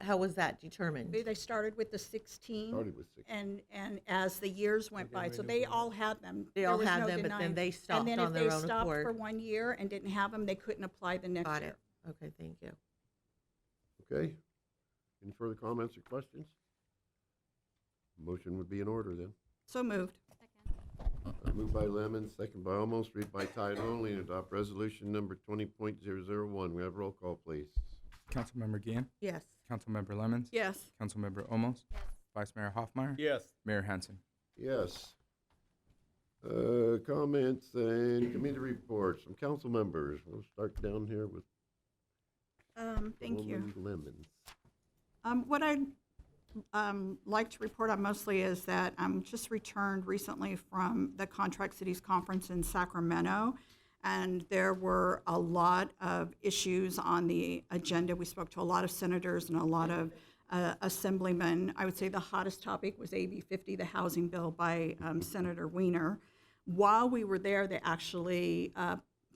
How was that determined? They started with the 16. Started with 6. And as the years went by, so they all had them. They There all was had no them, but then denying. they stopped on their own And then if they stopped accord. for 1 year and didn't have them, they couldn't apply the next Got year. it. Okay, thank you. Okay. Any further comments or questions? Motion would be in order then. So moved. Moved by Lemon, second by Olmos, read by title only, and adopt resolution number 20.001. We have roll call, please. Councilmember Guillen, Yes. Councilmember Lemons, Yes. Councilmember Olmos, Vice Mayor Hoffmeyer, Yes. Mayor Hansen. Yes. Comments and committee reports from council members. We'll start down here with Thank you. Councilwoman Lemons. What I'd like to report on mostly is that I'm just returned recently from the Contract Cities Conference in Sacramento, and there were a lot of issues on the agenda. We spoke to a lot of senators and a lot of assemblymen. I would say the hottest topic was AB 50, the housing bill by Senator Wiener. While we were there, they actually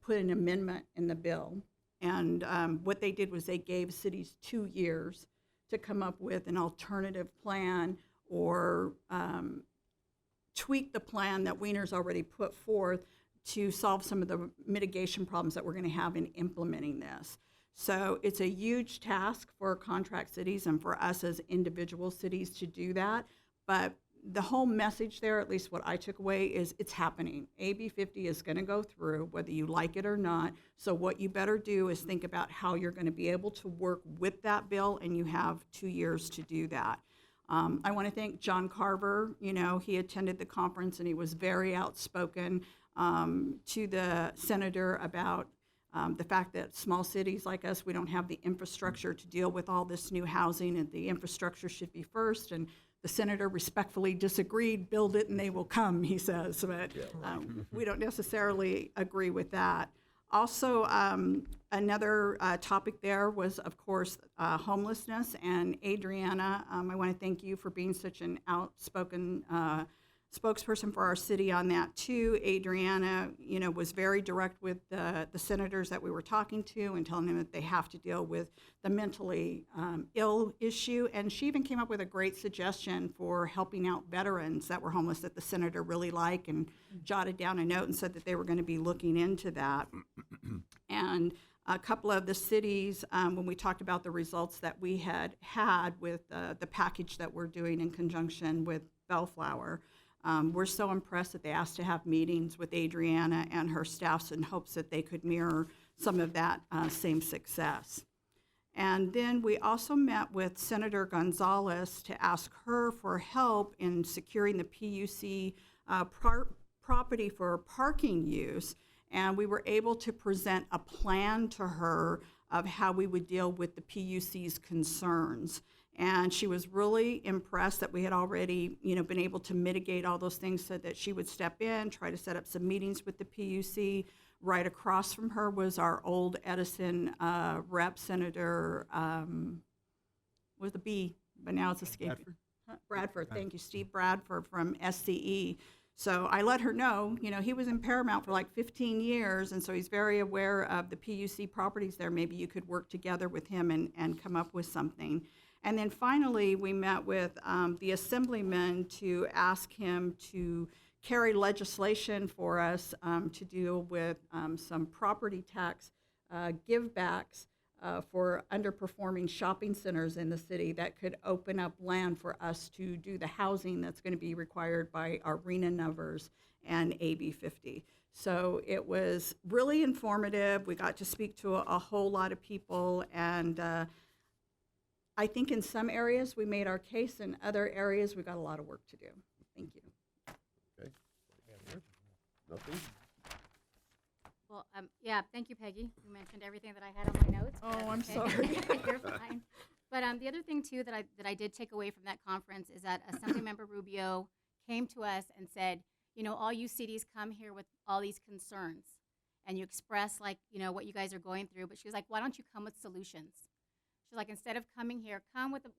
put an amendment in the bill. And what they did was they gave cities 2 years to come up with an alternative plan or tweak the plan that Wiener's already put forth to solve some of the mitigation problems that we're going to have in implementing this. So it's a huge task for contract cities and for us as individual cities to do that. But the whole message there, at least what I took away, is it's happening. AB 50 is going to go through, whether you like it or not. So what you better do is think about how you're going to be able to work with that bill, and you have 2 years to do that. I want to thank John Carver. You know, he attended the conference and he was very outspoken to the senator about the fact that small cities like us, we don't have the infrastructure to deal with all this new housing, and the infrastructure should be first. And the senator respectfully disagreed. Build it and they will come, he says, but we don't necessarily agree with that. Also, another topic there was, of course, homelessness. And Adriana, I want to thank you for being such an outspoken spokesperson for our city on that too. Adriana, you know, was very direct with the senators that we were talking to and telling them that they have to deal with the mentally ill issue. And she even came up with a great suggestion for helping out veterans that were homeless that the senator really liked, and jotted down a note and said that they were going to be looking into that. And a couple of the cities, when we talked about the results that we had with the package that we're doing in conjunction with Bellflower, we're so impressed that they asked to have meetings with Adriana and her staffs in hopes that they could mirror some of that same success. And then we also met with Senator Gonzalez to ask her for help in securing the PUC property for parking use. And we were able to present a plan to her of how we would deal with the PUC's concerns. And she was really impressed that we had already, you know, been able to mitigate all those things, so that she would step in, try to set up some meetings with the PUC. Right across from her was our old Edison rep, Senator, was the B, but now it's escaping. Bradford, thank you, Steve Bradford from SCE. So I let her know, you know, he was in Paramount for like 15 years, and so he's very aware of the PUC properties there. Maybe you could work together with him and come up with something. And then finally, we met with the Assemblyman to ask him to carry legislation for us to deal with some property tax givebacks for underperforming shopping centers in the city that could open up land for us to do the housing that's going to be required by our RENA numbers and AB 50. So it was really informative. We got to speak to a whole lot of people, and I think in some areas we made our case. In other areas, we got a lot of work to do. Thank you. Okay. Nothing? Well, yeah, thank you, Peggy. You mentioned everything that I had on my notes. Oh, I'm okay. sorry. You're fine. But the other thing too that I did take away from that conference is that Assemblymember Rubio came to us and said, you know, all you cities come here with all these concerns, and you express, like, you know, what you guys are going through. But she was like, why don't you come with solutions? She's like, instead of coming here, come with a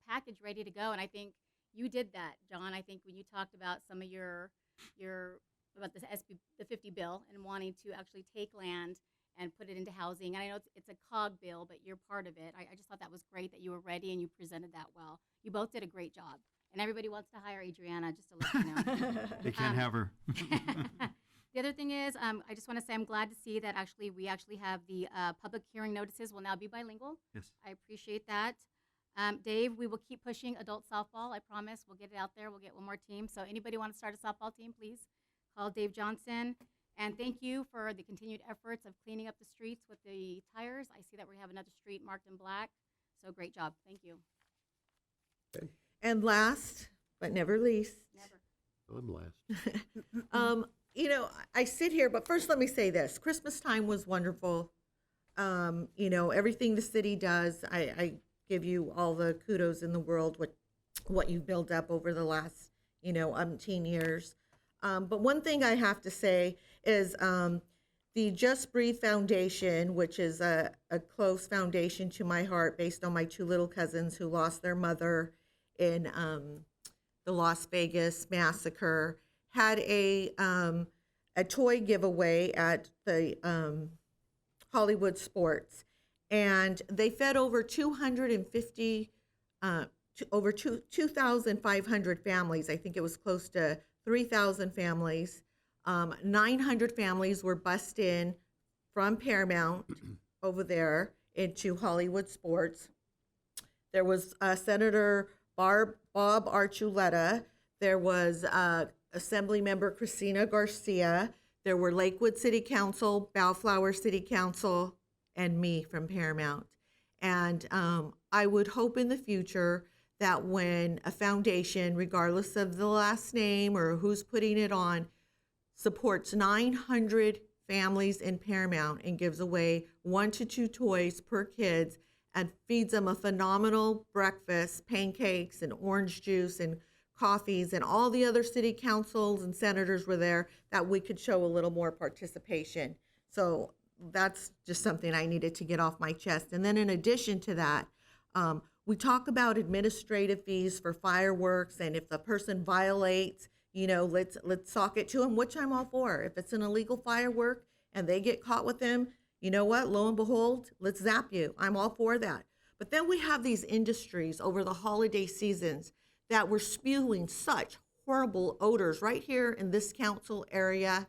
package ready to go. And I think you did that, John. I think when you talked about some of your about the 50 bill and wanting to actually take land and put it into housing. And I know it's a COG bill, but you're part of it. I just thought that was great that you were ready and you presented that well. You both did a great job. And everybody wants to hire Adriana, just to let you know. They can't have her. The other thing is, I just want to say I'm glad to see that we actually have the public hearing notices will now be bilingual. Yes. I appreciate that. Dave, we will keep pushing adult softball. I promise we'll get it out there. We'll get one more team. So anybody want to start a softball team, please call Dave Johnson. And thank you for the continued efforts of cleaning up the streets with the tires. I see that we have another street marked in black. So great job. Thank you. Okay. And last but never least, I'm last. you know, I sit here, but first let me say this. Christmas time was wonderful. You know, everything the city does, I give you all the kudos in the world, what you built up over the last, you know, umpteen years. But one thing I have to say is the Just Breathe Foundation, which is a close foundation to my heart based on my two little cousins who lost their mother in the Las Vegas massacre, had a toy giveaway at the Hollywood Sports, and they fed over 2,500 families. I think it was close to 3,000 families. 900 families were bused in from Paramount over there into Hollywood Sports. There was Senator Bob Archuleta. There was Assembly Member Cristina Garcia. There were Lakewood City Council, Bellflower City Council, and me from Paramount. And I would hope in the future that when a foundation, regardless of the last name or who's putting it on, supports 900 families in Paramount and gives away 1 to 2 toys per kids and feeds them a phenomenal breakfast, pancakes and orange juice and coffees, and all the other city councils and senators were there, that we could show a little more participation. So that's just something I needed to get off my chest. And then in addition to that, we talk about administrative fees for fireworks, and if the person violates, let's sock it to them, which I'm all for. If it's an illegal firework and they get caught with them, you know what? Lo and behold, let's zap you. I'm all for that. But then we have these industries over the holiday seasons that were spewing such horrible odors right here in this council area,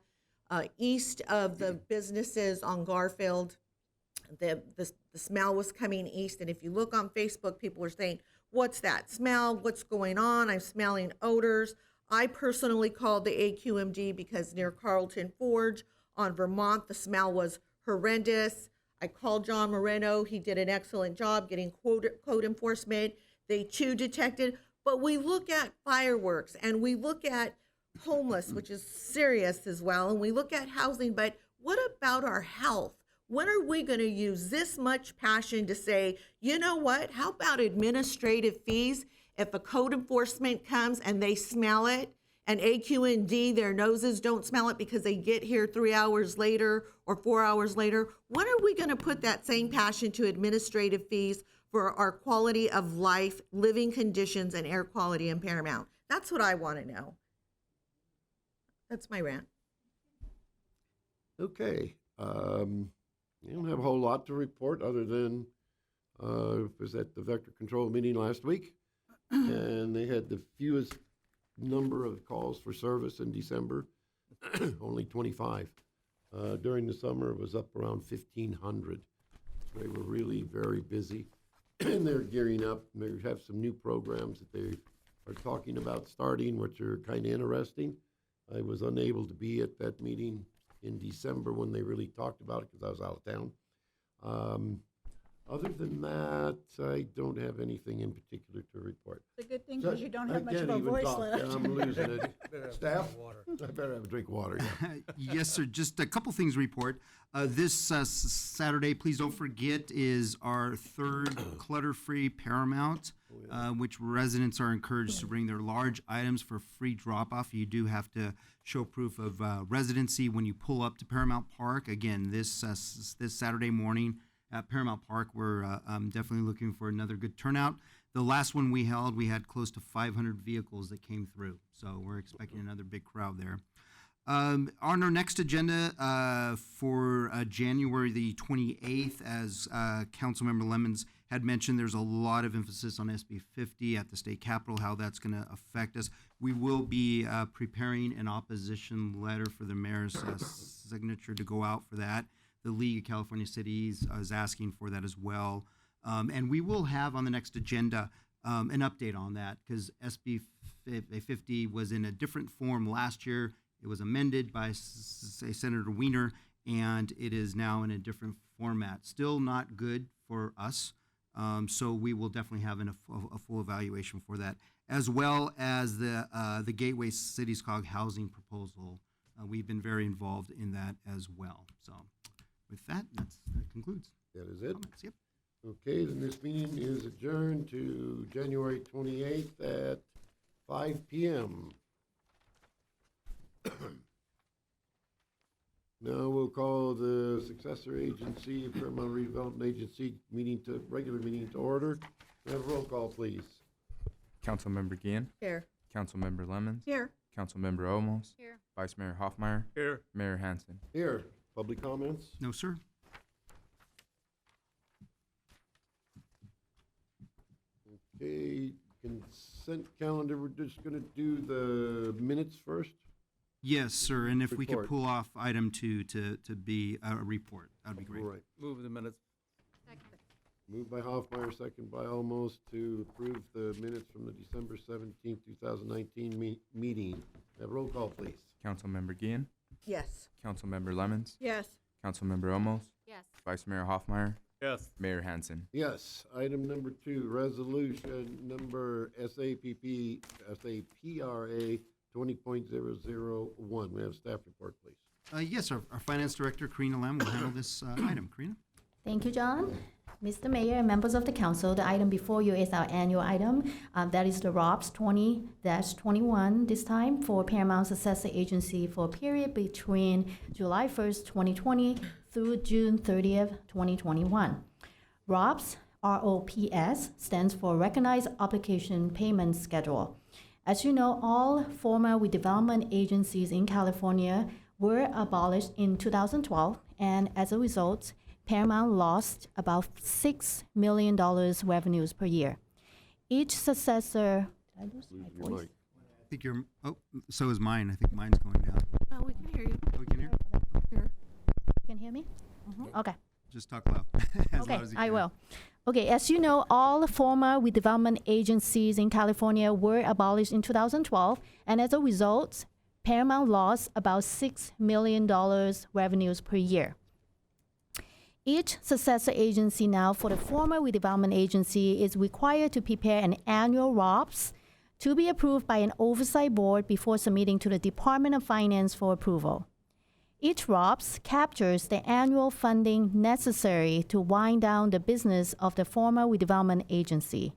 east of the businesses on Garfield. The smell was coming east, and if you look on Facebook, people are saying, "What's that smell? What's going on? I'm smelling odors." I personally called the AQMD because near Carlton Forge on Vermont, the smell was horrendous. I called John Moreno. He did an excellent job getting code enforcement. They too detected. But we look at fireworks and we look at homeless, which is serious as well, and we look at housing, but what about our health? When are we going to use this much passion to say, you know what, how about administrative fees? If a code enforcement comes and they smell it, and AQ&D, their noses don't smell it because they get here 3 hours later or 4 hours later, when are we going to put that same passion to administrative fees for our quality of life, living conditions, and air quality in Paramount? That's what I want to know. That's my rant. Okay. You don't have a whole lot to report other than was at the Vector Control meeting last week, and they had the fewest number of calls for service in December, only 25. During the summer, it was up around 1,500. They were really very busy, and they're gearing up. And they have some new programs that they are talking about starting, which are kind of interesting. I was unable to be at that meeting in December when they really talked about it because I was out of town. Other than that, I don't have anything in particular to report. It's a good thing because you don't have I much can't of a even voice talk. left. Yeah, I'm losing it. Staff? Water. I better have a drink of water. Yeah. Yes, sir. Just a couple things to report. This Saturday, please don't forget, is our third clutter-free Paramount, which residents are encouraged to bring their large items for free drop-off. You do have to show proof of residency when you pull up to Paramount Park. Again, this Saturday morning at Paramount Park, we're definitely looking for another good turnout. The last one we held, we had close to 500 vehicles that came through, so we're expecting another big crowd there. On our next agenda for January the 28th, as Councilmember Lemons had mentioned, there's a lot of emphasis on SB 50 at the state capitol, how that's going to affect us. We will be preparing an opposition letter for the mayor's signature to go out for that. The League of California Cities is asking for that as well. And we will have on the next agenda an update on that because SB 50 was in a different form last year. It was amended by Senator Wiener, and it is now in a different format. Still not good for us, so we will definitely have a full evaluation for that, as well as the Gateway Cities COG housing proposal. We've been very involved in that as well. So with that, that concludes. That is it? Comments. Yep. Okay, then this meeting is adjourned to January 28th at 5 p.m. Now we'll call the successor agency, Paramount Redevelopment Agency regular meeting to order. Have a roll call, please. Councilmember Guillen. Here. Councilmember Lemons. Here. Councilmember Olmos. Here. Vice Mayor Hoffmeyer. Here. Mayor Hansen. Here, public comments? No, sir. Okay, Consent calendar, we're just gonna do the minutes first? Yes, sir, and if we could Report. pull off item 2 to be a report, that'd be great. Right. Move the minutes. Moved by Hoffmeyer, second by Olmos to approve the minutes from the December 17th, 2019 meeting. Have roll call, please. Councilmember Gian, Yes. Councilmember Lemons, Yes. Councilmember Olmos, Yes. Vice Mayor Hoffmeyer, Yes. Mayor Hansen. Yes. Item number 2, resolution number SAPPRA 20.001. We have staff report, please. Yes, our finance director, Karina Lam, will handle this item. Karina? Thank you, John. Mr. Mayor and members of the council, the item before you is our annual item. That is the ROPS 20-21, this time for Paramount Successor Agency for a period between July 1st, 2020 through June 30th, 2021. ROPS, ROPS, stands for Recognized Obligation Payment Schedule. As you know, all former redevelopment agencies in California were abolished in 2012, and as a result, Paramount lost about $6 million revenues per year. Each successor, did I lose my Lose your voice? mic. I think you're, oh, so is mine. I think mine's going down. No, we can hear you. Oh, we can hear? You can hear me? Okay. Just talk loud. As Okay, loud as you I can. will. Okay, as you know, all former redevelopment agencies in California were abolished in 2012, and as a result, Paramount lost about $6 million revenues per year. Each successor agency now for the former redevelopment agency is required to prepare an annual ROPS to be approved by an oversight board before submitting to the Department of Finance for approval. Each ROPS captures the annual funding necessary to wind down the business of the former redevelopment agency.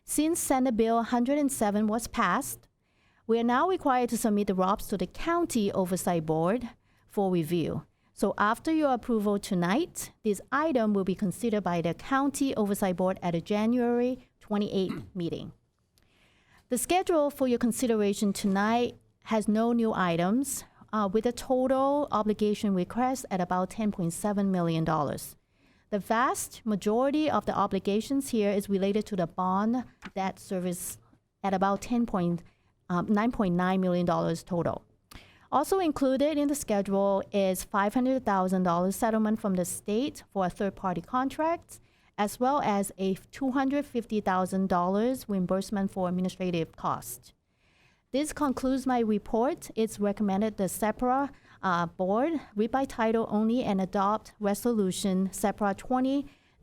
Since Senate Bill 107 was passed, we are now required to submit the ROPS to the County Oversight Board for review. So after your approval tonight, this item will be considered by the County Oversight Board at a January 28th meeting. The schedule for your consideration tonight has no new items, with a total obligation request at about $10.7 million. The vast majority of the obligations here is related to the bond debt service at about $9.9 million total. Also included in the schedule is $500,000 settlement from the state for a third-party contract, as well as a $250,000 reimbursement for administrative costs. This concludes my report. It's recommended the SEPRA board read by title only and adopt resolution SEPRA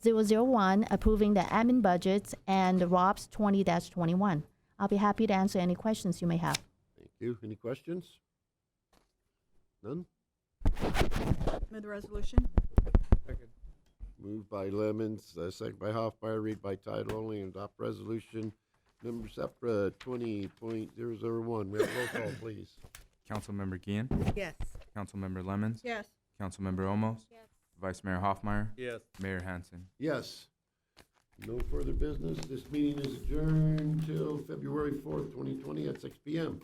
20-001 approving the admin budgets and the ROPS 20-21. I'll be happy to answer any questions you may have. Thank you. Any questions? None? Move the resolution. Second. Moved by Lemons, second by Hoffmeyer, read by title only, and adopt resolution number SEPRA 20.001. We have roll call, please. Councilmember Gian, Yes. Councilmember Lemons, Yes. Councilmember Olmos, Yes. Vice Mayor Hoffmeyer, Yes. Mayor Hansen. Yes. No further business. This meeting is adjourned till February 4th, 2020 at 6 p.m.